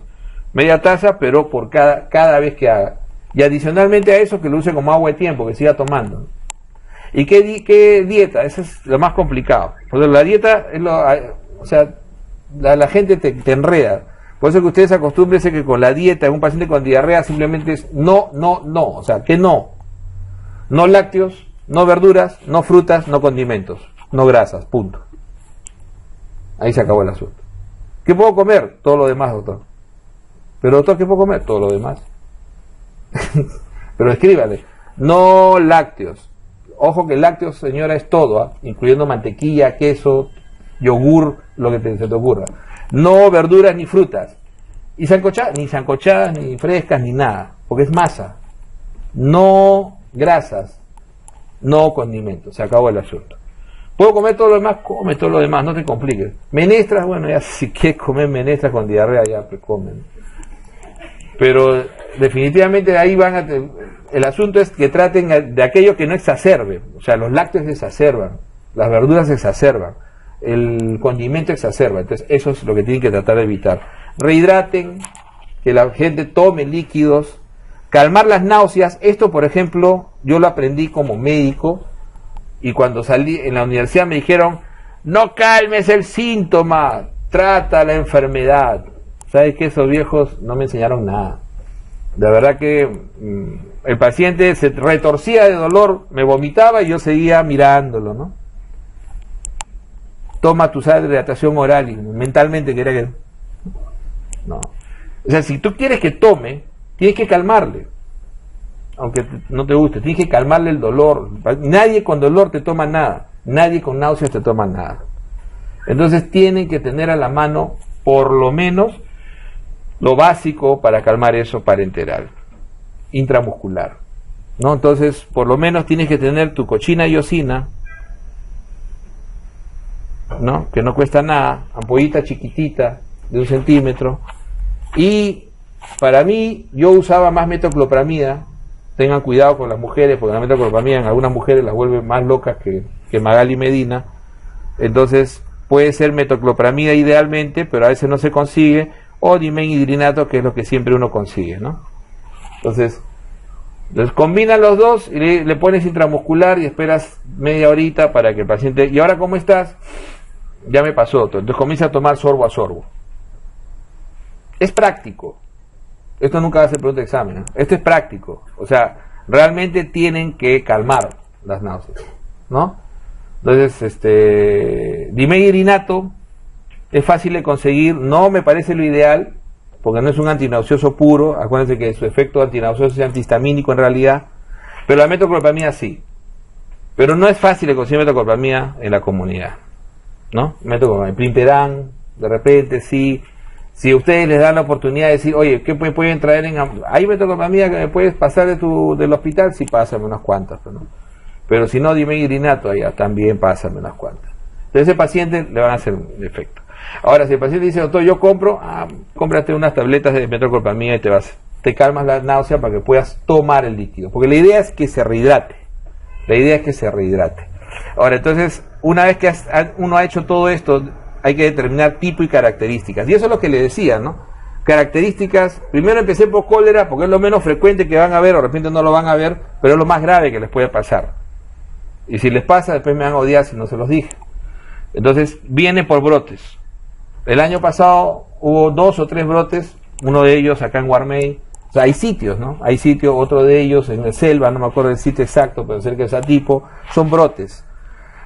Media taza, pero por cada vez que haga. Y adicionalmente a eso, que lo use como agua de tiempo, que siga tomando. ¿Y qué dieta? Eso es lo más complicado. Porque la dieta, la gente te enreda. Por eso que ustedes acostúmbrense que con la dieta de un paciente con diarrea simplemente es no. O sea, que no. No lácteos, no verduras, no frutas, no condimentos, no grasas, punto. Ahí se acabó el asunto. ¿Qué puedo comer? Todo lo demás, doctor. Pero doctor, ¿qué puedo comer? Todo lo demás. Pero escríbale, no lácteos. Ojo que lácteos, señora, es todo, incluyendo mantequilla, queso, yogur, lo que se te ocurra. No verduras ni frutas. Y ni sancochadas, ni frescas, ni nada, porque es masa. No grasas, no condimentos. Se acabó el asunto. ¿Puedo comer todo lo demás? Come todo lo demás, no te compliques. Menestras, bueno, ya si quieres comer menestras con diarrea, ya pues comen. Pero definitivamente ahí el asunto es que traten de aquello que no exacerbe. O sea, los lácteos exacerban, las verduras exacerban, el condimento exacerba. Entonces eso es lo que tienen que tratar de evitar. Rehidraten, que la gente tome líquidos, calmar las náuseas. Esto, por ejemplo, yo lo aprendí como médico, y cuando salí en la universidad me dijeron, no calmes el síntoma, trata la enfermedad. ¿Sabes qué? Esos viejos no me enseñaron nada. De verdad que el paciente se retorcía de dolor, me vomitaba y yo seguía mirándolo, ¿no? Toma tu sal de hidratación oral, y mentalmente quería que... No. O sea, si tú quieres que tome, tienes que calmarle. Aunque no te guste, tienes que calmarle el dolor. Nadie con dolor te toma nada. Nadie con náuseas te toma nada. Entonces tienen que tener a la mano, por lo menos, lo básico para calmar eso parenteral, intramuscular, ¿no? Entonces, por lo menos tienes que tener tu cochina iosina, ¿no? Que no cuesta nada, ampollita chiquitita de 1 centímetro. Y para mí, yo usaba más metoclopramida. Tengan cuidado con las mujeres, porque la metoclopramida en algunas mujeres las vuelve más locas que Magali Medina. Entonces, puede ser metoclopramida idealmente, pero a veces no se consigue, o dimenhidrinato, que es lo que siempre uno consigue, ¿no? Entonces combinan los dos y le pones intramuscular y esperas media horita para que el paciente... ¿Y ahora cómo estás? Ya me pasó todo. Entonces comienza a tomar sorbo a sorbo. Es práctico. Esto nunca va a ser pregunta de examen, ¿no? Esto es práctico. O sea, realmente tienen que calmar las náuseas, ¿no? Entonces, dimenhidrinato es fácil de conseguir, no me parece lo ideal, porque no es un antinauseoso puro, acuérdense que su efecto antinauseoso es antihistamínico en realidad, pero la metoclopramida sí. Pero no es fácil de conseguir metoclopramida en la comunidad, ¿no? Metoclopramida, Plimpedan, de repente sí. Si ustedes les dan la oportunidad de decir, oye, ¿qué pueden traer ¿hay metoclopramida que me puedes pasar del hospital? Sí, pásame unas cuantas, ¿no? Pero si no, dimenhidrinato, allá también pásame unas cuantas. Entonces ese paciente le van a hacer un efecto. Ahora, si el paciente dice, doctor, yo compro, cómprate unas tabletas de metoclopramida y te calmas la náusea para que puedas tomar el líquido. Porque la idea es que se rehidrate. Ahora, entonces, una vez que uno ha hecho todo esto, hay que determinar tipo y características. Y eso es lo que le decía, ¿no? Características, primero empecé por cólera, porque es lo menos frecuente que van a ver, o de repente no lo van a ver, pero es lo más grave que les puede pasar. Y si les pasa, después me van a odiar si no se los dije. Entonces, viene por brotes. El año pasado hubo 2 o 3 brotes, uno de ellos acá en Guarmey. O sea, hay sitios, ¿no? Hay sitio, otro de ellos en el Selva, no me acuerdo del sitio exacto, pero cerca de Satipo, son brotes.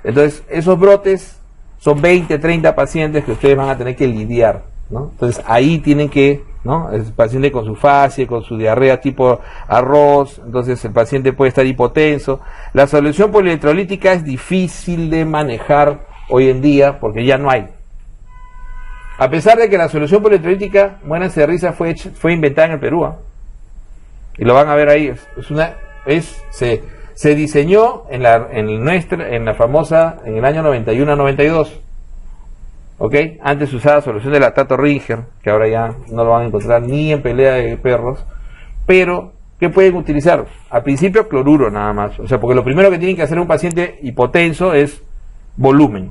Entonces, esos brotes son 20, 30 pacientes que ustedes van a tener que lidiar, ¿no? Entonces, ahí tienen que, ¿no? El paciente con su fascia, con su diarrea tipo arroz, entonces el paciente puede estar hipotenso. La solución polielectrolítica es difícil de manejar hoy en día porque ya no hay. A pesar de que la solución polielectrolítica, muéranse de risa, fue inventada en el Perú, ¿eh? Y lo van a ver ahí, se diseñó en la famosa, en el año 91-92, ¿ok? Antes usaba solución de lactato Ringer, que ahora ya no lo van a encontrar ni en pelea de perros, pero ¿qué pueden utilizar? Al principio cloruro nada más, o sea, porque lo primero que tienen que hacer un paciente hipotenso es volumen,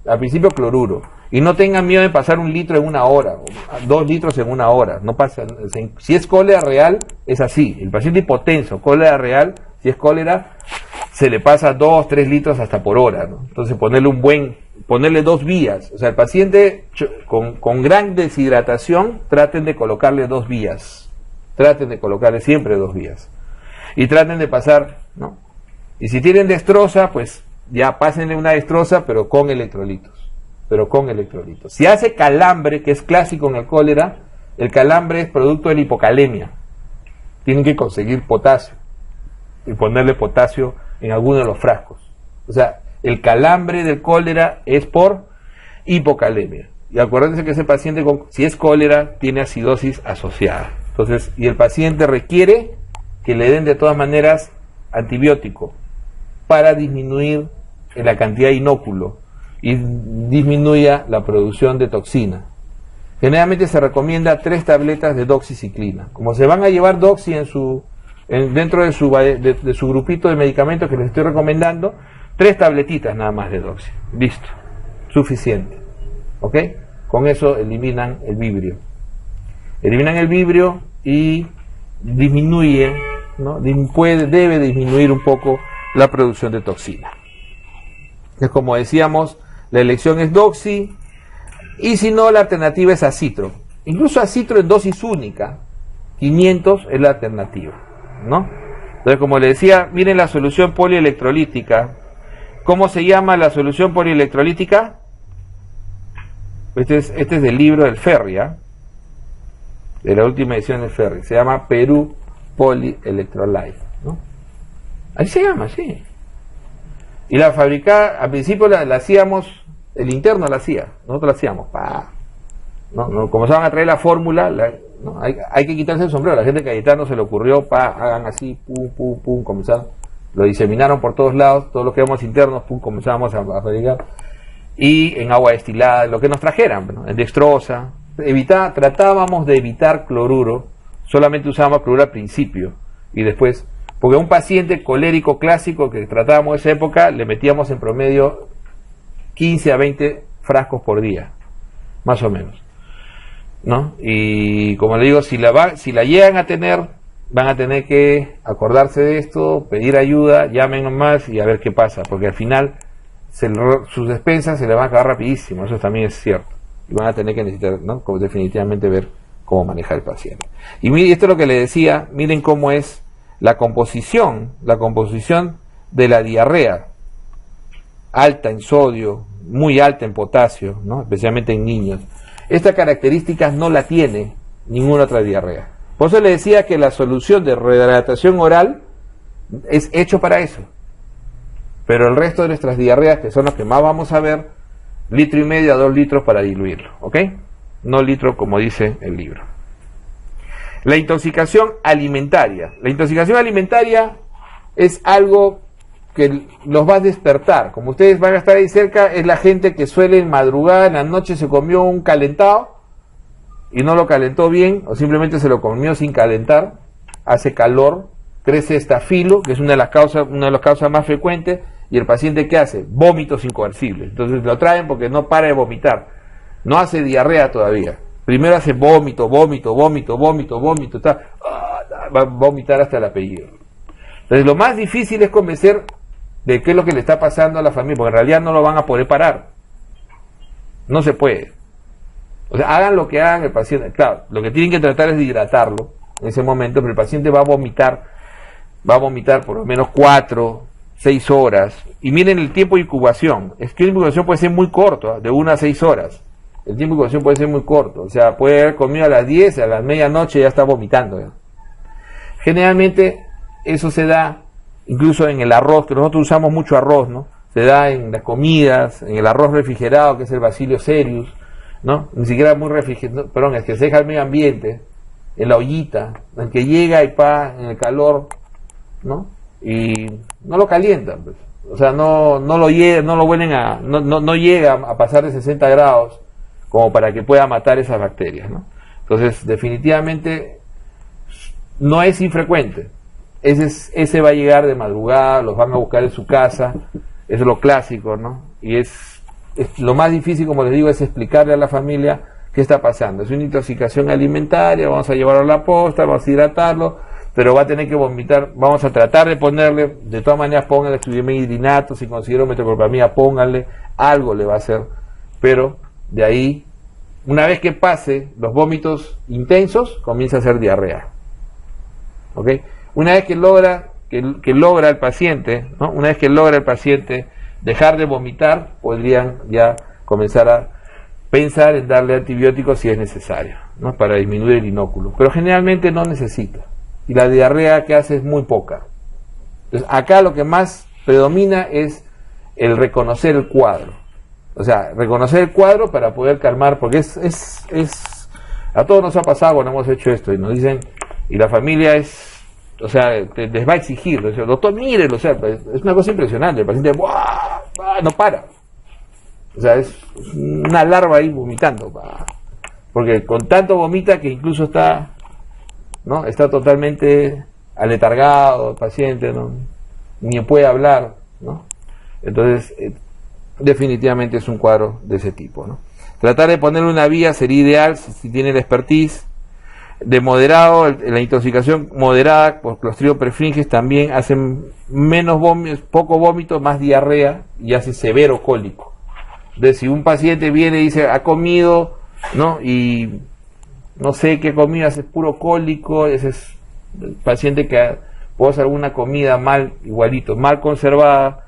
al principio cloruro, y no tengan miedo de pasar 1 litro en 1 hora, 2 litros en 1 hora, no pasa, si es cólera real, es así, el paciente hipotenso, cólera real, si es cólera, se le pasa 2, 3 litros hasta por hora, ¿no? Entonces ponerle 2 vías, o sea, el paciente con gran deshidratación, traten de colocarle 2 vías, traten de colocarle siempre 2 vías, y traten de pasar, ¿no? Y si tienen destroza, pues ya pásenle una destroza, pero con electrolitos. Si hace calambre, que es clásico en el cólera, el calambre es producto de la hipocalemia. Tienen que conseguir potasio y ponerle potasio en alguno de los frascos. O sea, el calambre del cólera es por hipocalemia. Y acuérdense que ese paciente, si es cólera, tiene acidosis asociada. Entonces, y el paciente requiere que le den de todas maneras antibiótico para disminuir la cantidad de inóculo y disminuya la producción de toxina. Generalmente se recomienda 3 tabletas de doxiciclina. Como se van a llevar doxi dentro de su grupito de medicamentos que les estoy recomendando, 3 tabletitas nada más de doxi. Listo, suficiente. ¿Ok? Con eso eliminan el vibrio. Y disminuye, ¿no? Debe disminuir un poco la producción de toxina. Que como decíamos, la elección es doxi, y si no, la alternativa es acitro. Incluso acitro en dosis única, 500 es la alternativa, ¿no? Entonces, como les decía, miren la solución polielectrolítica. ¿Cómo se llama la solución polielectrolítica? Este es del libro del Ferri, ¿eh? De la última edición del Ferri. Se llama Perú Polyelectrolyte, ¿no? Ahí se llama, sí. Y la fabricada, al principio la hacíamos, el interno la hacía, nosotros la hacíamos, no, como se van a traer la fórmula, ¿no? Hay que quitarse el sombrero, la gente Cayetano se le ocurrió, hagan así, pum, comenzaron, lo diseminaron por todos lados, todos los que éramos internos, comenzamos a fabricar, y en agua destilada, lo que nos trajeran, ¿no? En dextrosa, tratábamos de evitar cloruro, solamente usábamos cloruro al principio, y después, porque a un paciente colérico clásico que tratábamos en esa época, le metíamos en promedio 15 a 20 frascos por día, más o menos, ¿no? Y como le digo, si la llegan a tener, van a tener que acordarse de esto, pedir ayuda, llamen nomás y a ver qué pasa, porque al final sus despensas se le van a acabar rapidísimo, eso también es cierto, y van a tener que necesitar, ¿no?, como definitivamente ver cómo manejar el paciente. Y mire, esto es lo que le decía, miren cómo es la composición de la diarrea, alta en sodio, muy alta en potasio, ¿no?, especialmente en niños. Esta característica no la tiene ninguna otra diarrea. Por eso le decía que la solución de rehidratación oral es hecho para eso. Pero el resto de nuestras diarreas, que son las que más vamos a ver, 1,5 litros a 2 litros para diluirlo, ¿ok? No litro como dice el libro. La intoxicación alimentaria. La intoxicación alimentaria es algo que los va a despertar. Como ustedes van a estar ahí cerca, es la gente que suele en madrugada, en la noche se comió un calentado y no lo calentó bien, o simplemente se lo comió sin calentar, hace calor, crece estafilo, que es una de las causas más frecuentes, y el paciente ¿qué hace? Vómitos incoercibles. Entonces lo traen porque no para de vomitar, no hace diarrea todavía, primero hace vómito, va a vomitar hasta el apellido. Entonces lo más difícil es convencer de qué es lo que le está pasando a la familia, porque en realidad no lo van a poder parar, no se puede. O sea, hagan lo que hagan, el paciente, claro, lo que tienen que tratar es de hidratarlo en ese momento, pero el paciente va a vomitar por lo menos 4, 6 horas, y miren el tiempo de incubación. Es que el tiempo de incubación puede ser muy corto, de 1 a 6 horas. El tiempo de incubación puede ser muy corto, o sea, puede haber comido a las 10, a las medianoche ya está vomitando, ¿ya? Generalmente eso se da incluso en el arroz, que nosotros usamos mucho arroz, ¿no? Se da en las comidas, en el arroz refrigerado, que es el Bacillus cereus, ¿no? Ni siquiera muy refrigerado, perdón, es que se deja el medio ambiente, en la ollita, en que llega y en el calor, ¿no? Y no lo calientan, pues. O sea, no llega a pasar de 60 grados como para que pueda matar esas bacterias, ¿no? Entonces, definitivamente no es infrecuente. Ese va a llegar de madrugada, los van a buscar en su casa, eso es lo clásico, ¿no? Y es lo más difícil, como les digo, es explicarle a la familia qué está pasando. Es una intoxicación alimentaria, vamos a llevarlo a la posta, vamos a hidratarlo, pero va a tener que vomitar, vamos a tratar de ponerle, de todas maneras pónganle estudiamidinato, si considero metoclopramida, pónganle, algo le va a hacer, pero de ahí, una vez que pase los vómitos intensos, comienza a hacer diarrea, ¿ok? Una vez que logra el paciente, ¿no? Una vez que logra el paciente dejar de vomitar, podrían ya comenzar a pensar en darle antibióticos si es necesario, ¿no?, para disminuir el inóculo, pero generalmente no necesita, y la diarrea que hace es muy poca. Entonces acá lo que más predomina es el reconocer el cuadro, o sea, reconocer el cuadro para poder calmar, porque a todos nos ha pasado cuando hemos hecho esto y nos dicen, y la familia o sea, les va a exigir, o sea, doctor, mírelo, o sea, es una cosa impresionante, el paciente no para, o sea, es una larva ahí vomitando, porque con tanto vomita que incluso está totalmente aletargado el paciente, ¿no?, ni puede hablar, ¿no? Entonces, definitivamente es un cuadro de ese tipo, ¿no? Tratar de ponerle una vía sería ideal si tiene la expertise. De moderado, la intoxicación moderada por Clostridium perfringens también hacen poco vómito, más diarrea y hace severo cólico. Entonces, si un paciente viene y dice, ha comido, ¿no?, y no sé qué comida, es puro cólico, ese es el paciente que puede hacer alguna comida mal conservada,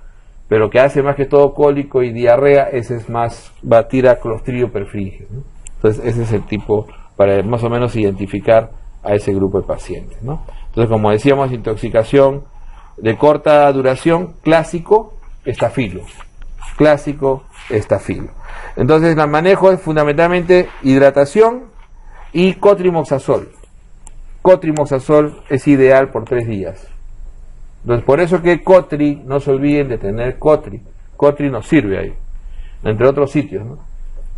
pero que hace más que todo cólico y diarrea, ese es más, va a tirar Clostridium perfringens, ¿no? Entonces, ese es el tipo para más o menos identificar a ese grupo de pacientes, ¿no? Entonces, como decíamos, intoxicación de corta duración, clásico, estafilo. Entonces, el manejo es fundamentalmente hidratación y cotrimoxazol. Cotrimoxazol es ideal por 3 días. Entonces, por eso que Cotri, no se olviden de tener Cotri. Cotri nos sirve ahí, entre otros sitios, ¿no?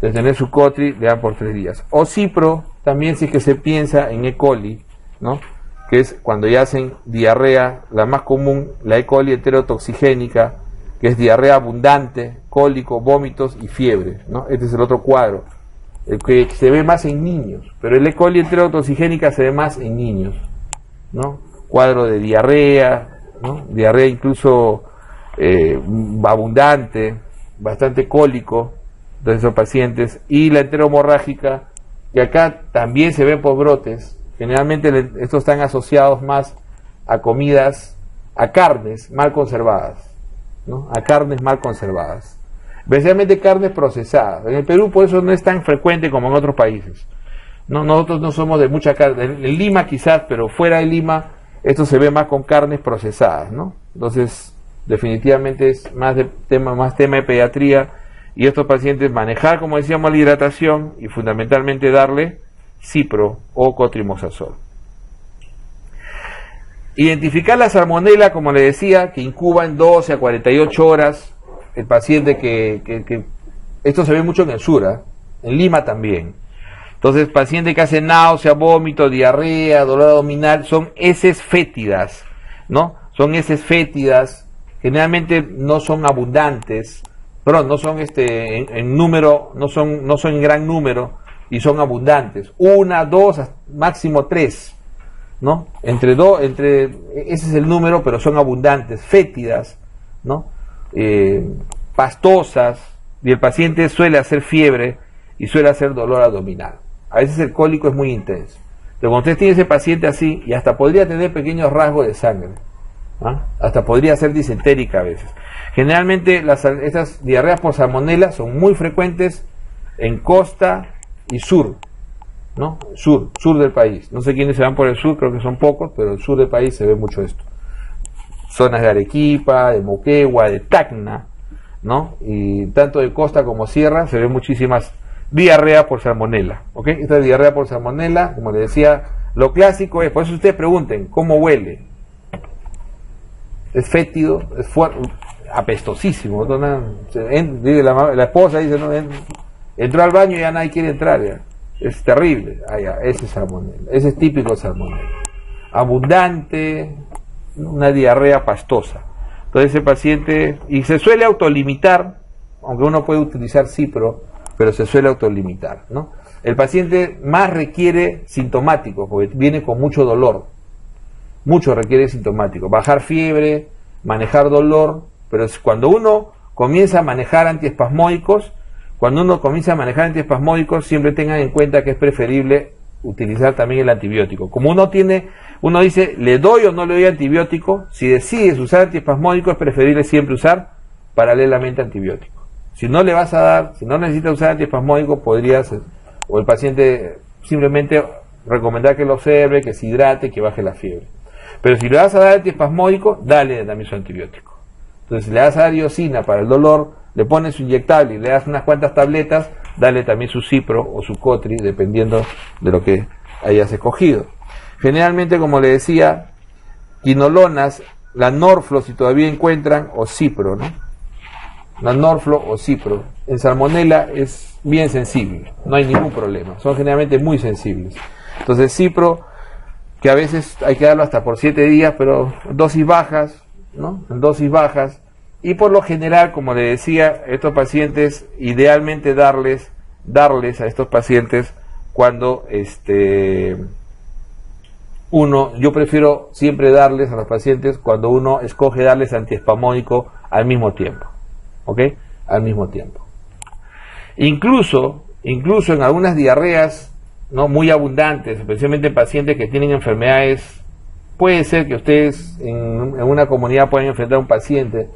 De tener su Cotri, le dan por 3 días. O Cipro, también si es que se piensa en E. coli, ¿no?, que es cuando ya hacen diarrea, la más común, la E. coli heterotoxigénica, que es diarrea abundante, cólico, vómitos y fiebre, ¿no? Este es el otro cuadro, el que se ve más en niños, pero el E. coli enterotoxigénica se ve más en niños, ¿no? Cuadro de diarrea, ¿no? Diarrea incluso abundante, bastante cólico de esos pacientes, y la enterohemorrágica, que acá también se ven por brotes. Generalmente estos están asociados más a comidas, a carnes mal conservadas, ¿no? A carnes mal conservadas, especialmente carnes procesadas. En el Perú por eso no es tan frecuente como en otros países, ¿no? Nosotros no somos de mucha carne, en Lima quizás, pero fuera de Lima esto se ve más con carnes procesadas, ¿no? Entonces definitivamente es más tema de pediatría, y estos pacientes manejar, como decíamos, la hidratación y fundamentalmente darle cipro o cotrimoxazol. Identificar la salmonela, como le decía, que incuba en 12 a 48 horas el paciente que esto se ve mucho en el sur, ¿eh? En Lima también. Entonces, paciente que hace náusea, vómito, diarrea, dolor abdominal, son heces fétidas, ¿no? Son heces fétidas, generalmente no son abundantes, perdón, no son en número, no son en gran número, y son abundantes, 1, 2, máximo 3, ¿no? Ese es el número, pero son abundantes, fétidas, ¿no? Pastosas, y el paciente suele hacer fiebre y suele hacer dolor abdominal. A veces el cólico es muy intenso. Pero cuando usted tiene ese paciente así, y hasta podría tener pequeños rasgos de sangre, ¿ah? Hasta podría ser disentérica a veces. Generalmente estas diarreas por salmonela son muy frecuentes en costa y sur, ¿no? Sur del país. No sé quiénes se van por el sur, creo que son pocos, pero el sur del país se ve mucho esto. Zonas de Arequipa, de Moquegua, de Tacna, ¿no? Y tanto de costa como sierra se ven muchísimas diarrea por salmonela, ¿ok? Esta diarrea por salmonela, como les decía, lo clásico es, por eso ustedes pregunten, ¿cómo huele? Es fétido, es fuerte, apestosísimo. La esposa dice, no, entró al baño y ya nadie quiere entrar, ya. Es terrible. Ese es salmonela, ese es típico salmonela. Abundante, una diarrea pastosa. Entonces ese paciente, y se suele autolimitar, aunque uno puede utilizar cipro, pero se suele autolimitar, ¿no? El paciente más requiere sintomático, porque viene con mucho dolor, mucho requiere sintomático, bajar fiebre, manejar dolor, pero cuando uno comienza a manejar antiespasmódicos, siempre tengan en cuenta que es preferible utilizar también el antibiótico. Como uno dice, ¿le doy o no le doy antibiótico? Si decides usar antiespasmódico, es preferible siempre usar paralelamente antibiótico. Si no le vas a dar, si no necesitas usar antiespasmódico, o el paciente simplemente recomendar que lo observe, que se hidrate, que baje la fiebre. Pero si le vas a dar antiespasmódico, dale también su antibiótico. Entonces, si le vas a dar iosina para el dolor, le pones su inyectable y le das unas cuantas tabletas, dale también su cipro o su cotri, dependiendo de lo que hayas escogido. Generalmente, como le decía, quinolonas, la Norflo, si todavía encuentran, o cipro, ¿no? La Norflo o cipro. En salmonela es bien sensible, no hay ningún problema, son generalmente muy sensibles. Entonces, cipro, que a veces hay que darlo hasta por 7 días, pero en dosis bajas, ¿no? En dosis bajas. Y por lo general, como le decía, estos pacientes, idealmente darles a estos pacientes cuando yo prefiero siempre darles a los pacientes cuando uno escoge darles antiespasmódico al mismo tiempo, ¿ok? Al mismo tiempo. Incluso en algunas diarreas, ¿no?, muy abundantes, especialmente en pacientes que tienen enfermedades, puede ser que ustedes en una comunidad puedan enfrentar a un paciente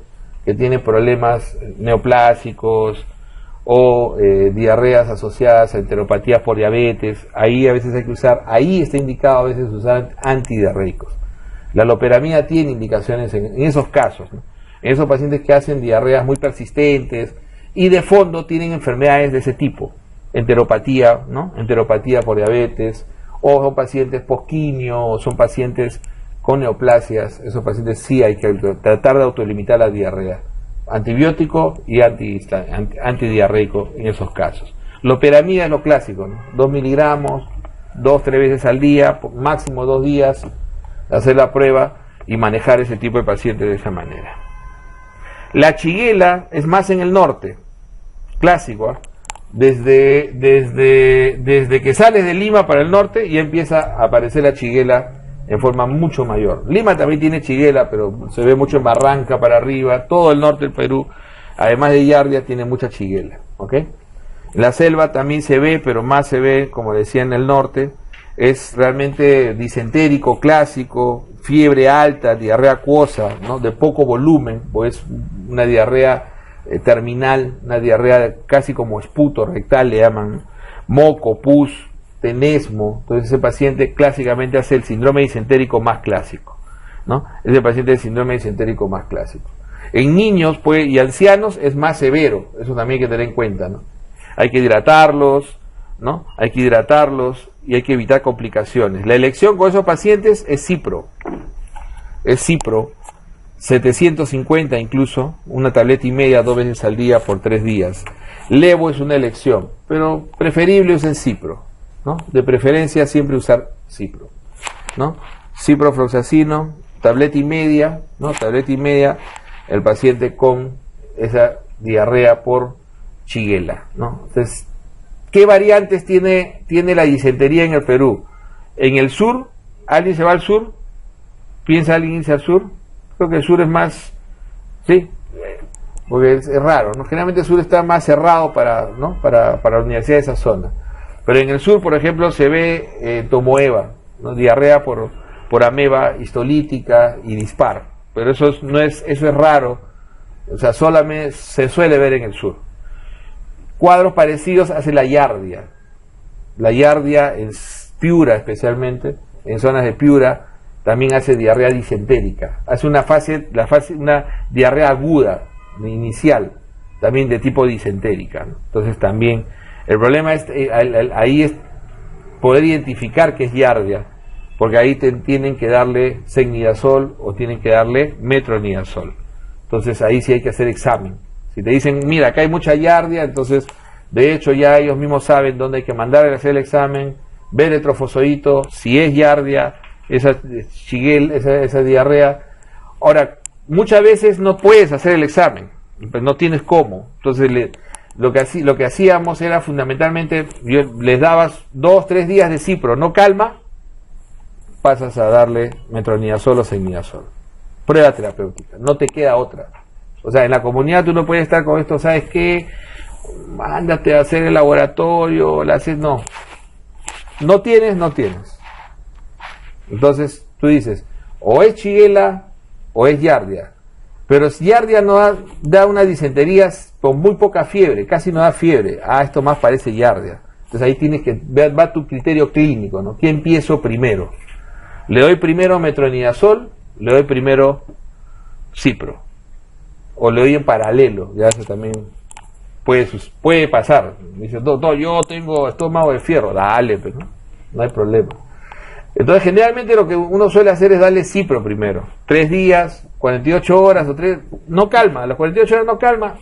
que tiene problemas neoplásicos o diarreas asociadas a enteropatías por diabetes. Ahí a veces ahí está indicado a veces usar antidiarreicos. La loperamida tiene indicaciones en esos casos, ¿no? En esos pacientes que hacen diarreas muy persistentes y de fondo tienen enfermedades de ese tipo, enteropatía, ¿no? Enteropatía por diabetes, o son pacientes posquimio, o son pacientes con neoplasias. Esos pacientes sí hay que tratar de autolimitar la diarrea, antibiótico y antidiarreico en esos casos. Loperamida es lo clásico, ¿no? 2 miligramos, 2-3 veces al día, máximo 2 días, hacer la prueba y manejar ese tipo de pacientes de esa manera. La Shigella es más en el norte, clásico, ¿eh? Desde que sales de Lima para el norte ya empieza a aparecer la Shigella en forma mucho mayor. Lima también tiene Shigella, pero se ve mucho en Barranca para arriba, todo el norte del Perú, además de Giardia, tiene mucha Shigella, ¿ok? La selva también se ve, pero más se ve, como decía, en el norte. Es realmente disentérico, clásico, fiebre alta, diarrea acuosa, ¿no? De poco volumen, pues una diarrea terminal, una diarrea casi como esputo rectal, le llaman, moco, pus, tenesmo. Entonces ese paciente clásicamente hace el síndrome disentérico más clásico, ¿no? Ese paciente del síndrome disentérico más clásico. En niños pues, y ancianos es más severo, eso también hay que tener en cuenta, ¿no? Hay que hidratarlos, ¿no? Hay que hidratarlos y hay que evitar complicaciones. La elección con esos pacientes es Cipro. Es Cipro, 750 incluso, una tableta y media 2 veces al día por 3 días. Levo es una elección, pero preferible usen Cipro, ¿no? De preferencia siempre usar Cipro, ¿no? Ciprofloxacino, tableta y media, ¿no? Tableta y media, el paciente con esa diarrea por Shigella, ¿no? Entonces, ¿qué variantes tiene la disentería en el Perú? En el sur, ¿alguien se va al sur? ¿Piensa alguien irse al sur? Creo que el sur es más, sí, porque es raro, ¿no? Generalmente el sur está más cerrado para la universidad de esa zona. Pero en el sur, por ejemplo, se ve tomoeba, ¿no? Diarrea por ameba histolítica y dispar. Pero eso es raro, o sea, solamente se suele ver en el sur. Cuadros parecidos hace la Giardia. La Giardia en Piura especialmente, en zonas de Piura, también hace diarrea disentérica. Hace una diarrea aguda, inicial, también de tipo disentérica, ¿no? Entonces también, el problema es, ahí es poder identificar que es Giardia, porque ahí tienen que darle Secnidazol o tienen que darle Metronidazol. Entonces ahí sí hay que hacer examen. Si te dicen, mira, acá hay mucha Giardia, entonces, de hecho, ya ellos mismos saben dónde hay que mandar a hacer el examen, ver el trofozoito, si es Giardia, esa diarrea. Ahora, muchas veces no puedes hacer el examen, no tienes cómo. Entonces, lo que hacíamos era fundamentalmente, les dabas 2-3 días de Cipro, no calma, pasas a darle Metronidazol o Secnidazol. Prueba terapéutica, no te queda otra. O sea, en la comunidad tú no puedes estar con esto, ¿sabes qué? Mándate a hacer el laboratorio, no tienes. Entonces tú dices, o es Shigella o es Giardia. Pero si Giardia no da una disentería con muy poca fiebre, casi no da fiebre, esto más parece Giardia. Entonces ahí tienes que ver, va tu criterio clínico, ¿no? ¿Qué empiezo primero? ¿Le doy primero Metronidazol? ¿Le doy primero Cipro? O le doy en paralelo, ya eso también puede pasar. Dice, yo tengo estómago de fierro, dale, pero no hay problema. Entonces generalmente lo que uno suele hacer es darle Cipro primero, 3 días, 48 horas o 3, no calma, a las 48 horas no calma,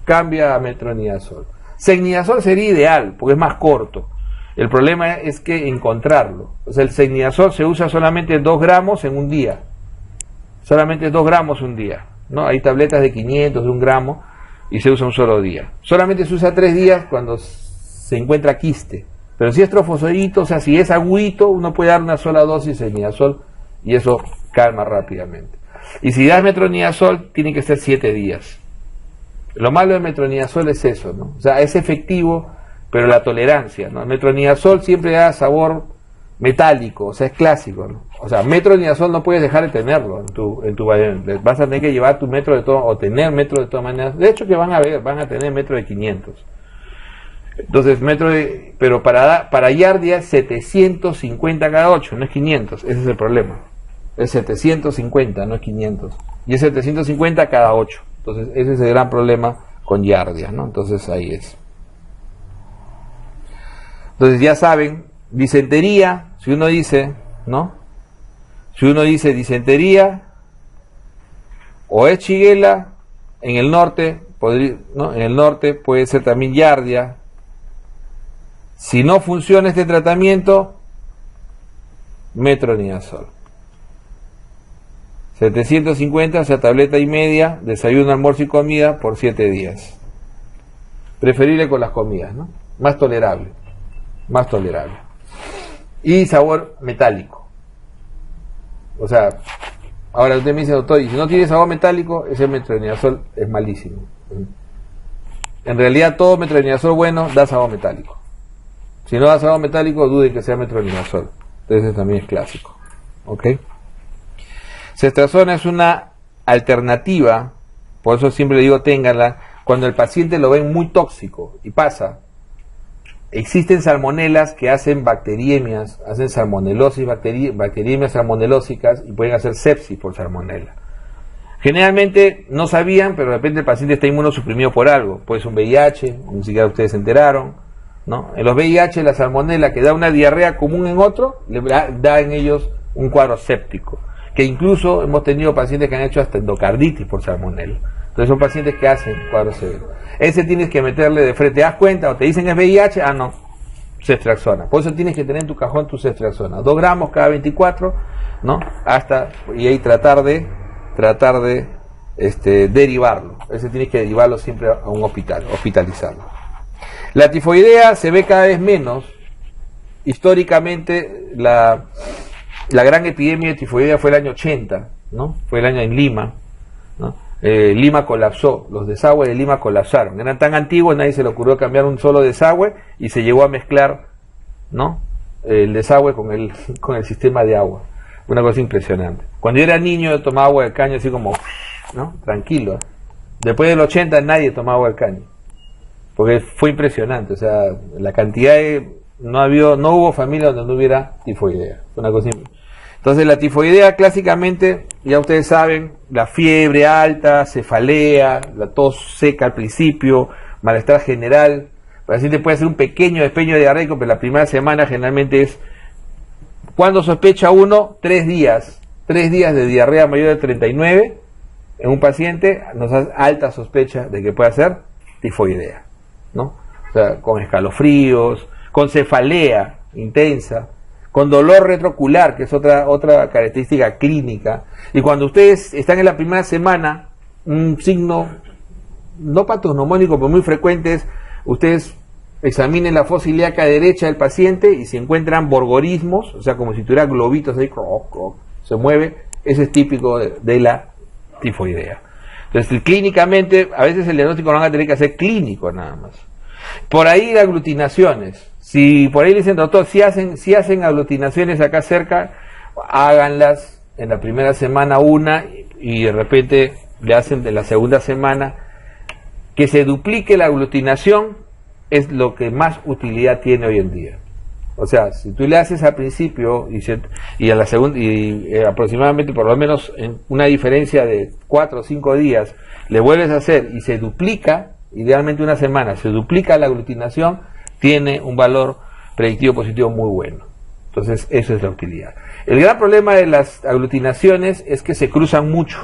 cambia a Metronidazol. Secnidazol sería ideal, porque es más corto. El problema es que encontrarlo. O sea, el Secnidazol se usa solamente 2 gramos en un día. Solamente 2 gramos un día, ¿no? Hay tabletas de 500, de 1 gramo, y se usa un solo día. Solamente se usa 3 días cuando se encuentra quiste. Pero si es trofozoito, o sea, si es agudito, uno puede dar una sola dosis de Secnidazol y eso calma rápidamente. Y si das Metronidazol, tiene que ser 7 días. Lo malo del Metronidazol es eso, ¿no? O sea, es efectivo, pero la tolerancia, ¿no? El Metronidazol siempre da sabor metálico, o sea, es clásico, ¿no? O sea, Metronidazol no puedes dejar de tenerlo en tu vas a tener que llevar tu metro de todo, o tener metro de todas maneras. De hecho que van a tener metro de 500. Entonces, pero para Giardia 750 cada 8, no es 500, ese es el problema. Es 750, no es 500. Y es 750 cada 8. Entonces, ese es el gran problema con Giardia, ¿no? Entonces, ahí es. Entonces, ya saben, disentería, si uno dice, ¿no? Si uno dice disentería, o es Shigella, en el norte, ¿no? En el norte puede ser también Giardia. Si no funciona este tratamiento, Metronidazol. 750, o sea, tableta y media, desayuno, almuerzo y comida por 7 días. Preferible con las comidas, ¿no? Más tolerable. Más tolerable. Y sabor metálico. O sea, ahora usted me dice, doctor, y si no tiene sabor metálico, ese metronidazol es malísimo. En realidad, todo metronidazol bueno da sabor metálico. Si no da sabor metálico, dude que sea metronidazol. Entonces también es clásico. ¿Ok? Ceftriaxona es una alternativa, por eso siempre le digo ténganla, cuando el paciente lo ven muy tóxico, y pasa. Existen salmonelas que hacen bacteriemias, hacen salmonelosis, bacteriemias salmonelósicas, y pueden hacer sepsis por salmonela. Generalmente no sabían, pero de repente el paciente está inmunosuprimido por algo. Puede ser un VIH, ni siquiera ustedes se enteraron, ¿no? En los VIH la salmonela que da una diarrea común en otro, le da en ellos un cuadro séptico. Que incluso hemos tenido pacientes que han hecho hasta endocarditis por salmonela. Entonces son pacientes que hacen cuadros severos. Ese tienes que meterle de frente, ¿te das cuenta? O te dicen es VIH, no, ceftriaxona. Por eso tienes que tener en tu cajón tu ceftriaxona. 2 gramos cada 24, ¿no? Hasta, y ahí tratar de derivarlo. Ese tienes que derivarlo siempre a un hospital, hospitalizarlo. La tifoidea se ve cada vez menos. Históricamente la gran epidemia de tifoidea fue el año 80, ¿no? Fue el año en Lima, ¿no? Lima colapsó, los desagües de Lima colapsaron, eran tan antiguos, nadie se le ocurrió cambiar un solo desagüe y se llegó a mezclar, ¿no? El desagüe con el sistema de agua, una cosa impresionante. Cuando yo era niño yo tomaba agua de caño así como, ¿no? Tranquilo. Después del 80 nadie tomaba agua de caño, porque fue impresionante, o sea, la cantidad de, no hubo familia donde no hubiera tifoidea, fue una cosa impresionante. Entonces la tifoidea clásicamente, ya ustedes saben, la fiebre alta, cefalea, la tos seca al principio, malestar general. El paciente puede hacer un pequeño despeño diarreico, pero la primera semana generalmente es, ¿cuándo sospecha uno? 3 días. 3 días de diarrea mayor de 39 en un paciente nos da alta sospecha de que pueda ser tifoidea, ¿no? O sea, con escalofríos, con cefalea intensa, con dolor retroocular, que es otra característica clínica. Y cuando ustedes están en la primera semana, un signo no patognomónico, pero muy frecuente es, ustedes examinen la fosa ilíaca derecha del paciente y si encuentran borgorismos, o sea, como si tuviera globitos ahí, se mueve, ese es típico de la tifoidea. Entonces, clínicamente, a veces el diagnóstico no van a tener que hacer clínico nada más. Por ahí aglutinaciones. Si por ahí le dicen, doctor, si hacen aglutinaciones acá cerca, háganlas en la primera semana una y de repente le hacen de la segunda semana. Que se duplique la aglutinación es lo que más utilidad tiene hoy en día. O sea, si tú le haces al principio y a la segunda, aproximadamente por lo menos en una diferencia de 4 o 5 días, le vuelves a hacer y se duplica, idealmente una semana, se duplica la aglutinación, tiene un valor predictivo positivo muy bueno. Entonces, eso es la utilidad. El gran problema de las aglutinaciones es que se cruzan mucho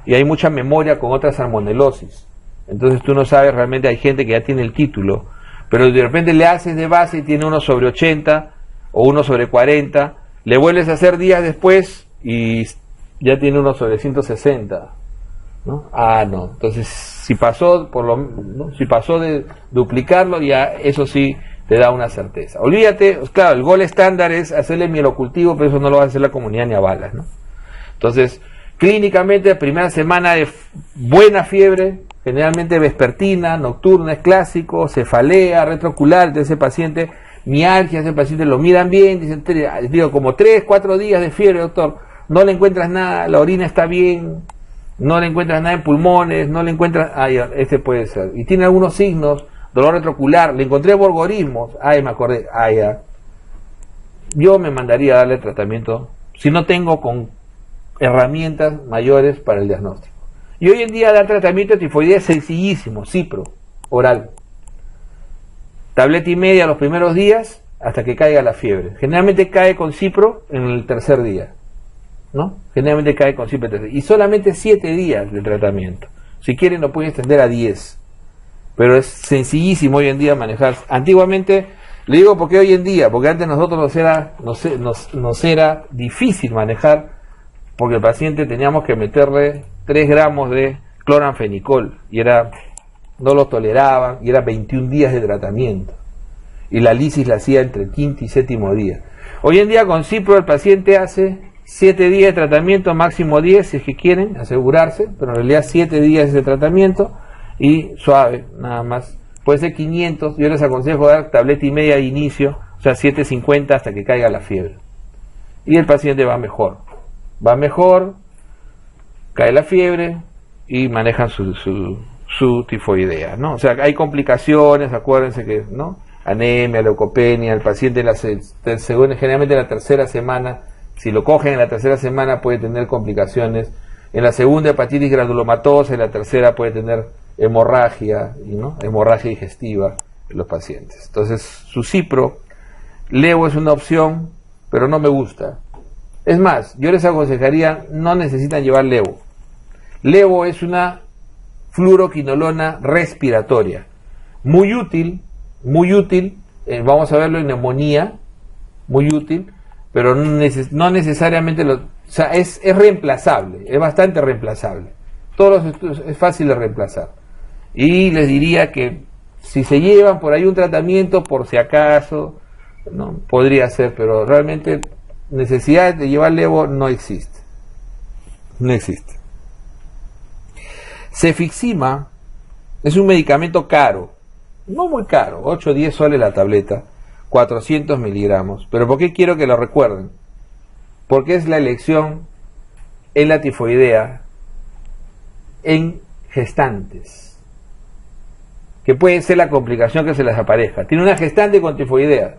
y hay mucha memoria con otras salmonelosis. Entonces, tú no sabes realmente, hay gente que ya tiene el título, pero de repente le haces de base y tiene 1/80 o 1/40, le vuelves a hacer días después y ya tiene 1/160. ¿No? No. Entonces, si pasó de duplicarlo, ya eso sí te da una certeza. Olvídate, claro, el gol estándar es hacerle mielocultivo, pero eso no lo va a hacer la comunidad ni a balas, ¿no? Entonces, clínicamente, primera semana de buena fiebre, generalmente vespertina, nocturna, es clásico, cefalea, retroocular de ese paciente, mialgia, ese paciente lo miran bien, dicen, digo, como 3, 4 días de fiebre, doctor, no le encuentras nada, la orina está bien, no le encuentras nada en pulmones, no le encuentras, este puede ser, y tiene algunos signos, dolor retroocular, le encontré borgorismos, me acordé, ya. Yo me mandaría a darle tratamiento, si no tengo con herramientas mayores para el diagnóstico. Y hoy en día dar tratamiento de tifoidea es sencillísimo, cipro, oral. Tableta y media los primeros días hasta que caiga la fiebre. Generalmente cae con cipro en el tercer día, ¿no? Generalmente cae con cipro en el tercer día. Y solamente 7 días de tratamiento. Si quieren lo pueden extender a 10. Pero es sencillísimo hoy en día manejar. Antiguamente, le digo porque hoy en día, porque antes nosotros nos era difícil manejar porque el paciente teníamos que meterle 3 gramos de cloranfenicol y no lo toleraban y era 21 días de tratamiento. Y la lisis la hacía entre el quinto y séptimo día. Hoy en día con Cipro el paciente hace 7 días de tratamiento, máximo 10 si es que quieren asegurarse, pero en realidad 7 días de tratamiento y suave, nada más. Puede ser 500, yo les aconsejo dar tableta y media de inicio, o sea 750 hasta que caiga la fiebre. Y el paciente va mejor, cae la fiebre y manejan su tifoidea, ¿no? O sea, hay acuérdense que, ¿no? Anemia, leucopenia, el paciente generalmente en la tercera semana, si lo cogen en la tercera semana puede tener complicaciones, en la segunda hepatitis granulomatosa, en la tercera puede tener hemorragia, ¿no? Hemorragia digestiva en los pacientes. Entonces, su Cipro, Levo es una opción, pero no me gusta. Es más, yo les aconsejaría, no necesitan llevar Levo. Levo es una fluoroquinolona respiratoria, muy útil, vamos a verlo en neumonía, muy útil, pero no necesariamente o sea, es reemplazable, es bastante reemplazable. Todos los estudios es fácil de reemplazar. Y les diría que si se llevan por ahí un tratamiento, por si acaso, no podría ser, pero realmente necesidad de llevar Levo no existe. No existe. Cefixima es un medicamento caro, no muy caro, 8 o 10 soles la tableta, 400 miligramos. ¿Pero por qué quiero que lo recuerden? Porque es la elección en la tifoidea en gestantes, que puede ser la complicación que se les aparezca. Tiene una gestante con tifoidea,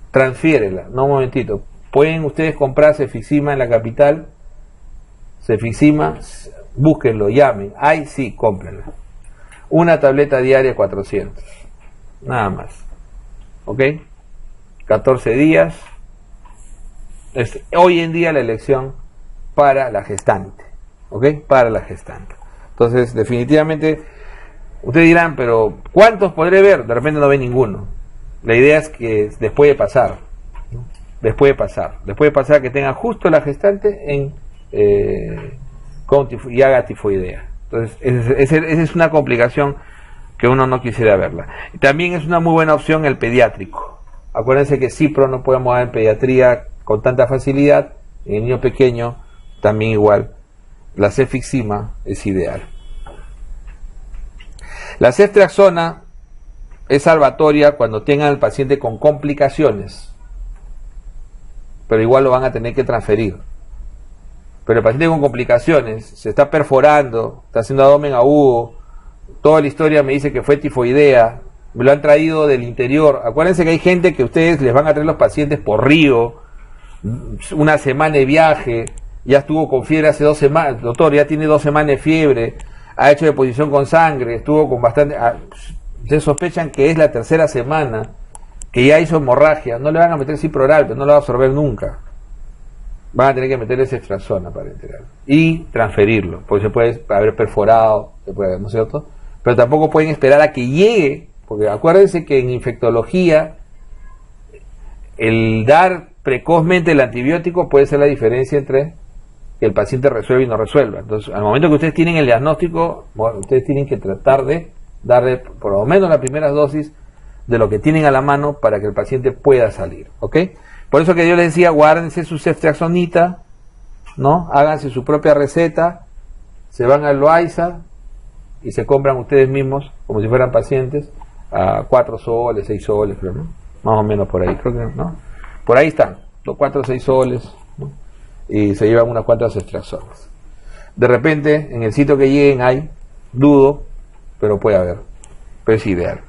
transfiérela, no un momentito. Pueden ustedes comprar Cefixima en la capital, Cefixima, búsquenlo, llamen, sí, cómprenla. Una tableta diaria 400, nada más, ¿ok? 14 días, es hoy en día la elección para la gestante, ¿ok? Para la gestante. Entonces, definitivamente, ustedes dirán, pero ¿cuántos podré ver? De repente no ve ninguno. La idea es que después de pasar, ¿no? Después de pasar que tenga justo la gestante y haga tifoidea. Entonces, esa es una complicación que uno no quisiera verla. Y también es una muy buena opción el pediátrico. Acuérdense que Cipro no podemos dar en pediatría con tanta facilidad. En el niño pequeño también igual. La Cefixima es ideal. La ceftriaxona es salvatoria cuando tengan al paciente con complicaciones, pero igual lo van a tener que transferir. Pero el paciente con complicaciones, se está perforando, está haciendo abdomen agudo, toda la historia me dice que fue tifoidea, me lo han traído del interior. Acuérdense que hay gente que ustedes les van a traer los pacientes por río, una semana de viaje, ya estuvo con fiebre hace 2 semanas, doctor, ya tiene 2 semanas de fiebre, ha hecho deposición con sangre, estuvo con bastante... se sospechan que es la 3ª semana, que ya hizo hemorragia, no le van a meter ciproral, pero no lo va a absorber nunca. Van a tener que meterle ceftriaxona para enterar y transferirlo, porque se puede haber perforado, ¿no es cierto? Pero tampoco pueden esperar a que llegue, porque acuérdense que en infectología el dar precozmente el antibiótico puede ser la diferencia entre que el paciente resuelva y no resuelva. Entonces, al momento que ustedes tienen el diagnóstico, bueno, ustedes tienen que tratar de darle por lo menos las primeras dosis de lo que tienen a la mano para que el paciente pueda salir, ¿ok? Por eso que yo les decía, guárdense su ceftriaxonita, ¿no? Háganse su propia receta, se van al Loaiza y se compran ustedes mismos, como si fueran pacientes, a 4 soles, 6 soles, creo, ¿no? Más o menos por ahí, creo que, ¿no? Por ahí están, los 4 o 6 soles, ¿no? Y se llevan unas cuantas ceftriaxonas. De repente, en el sitio que lleguen hay, dudo, pero puede haber, pero es ideal.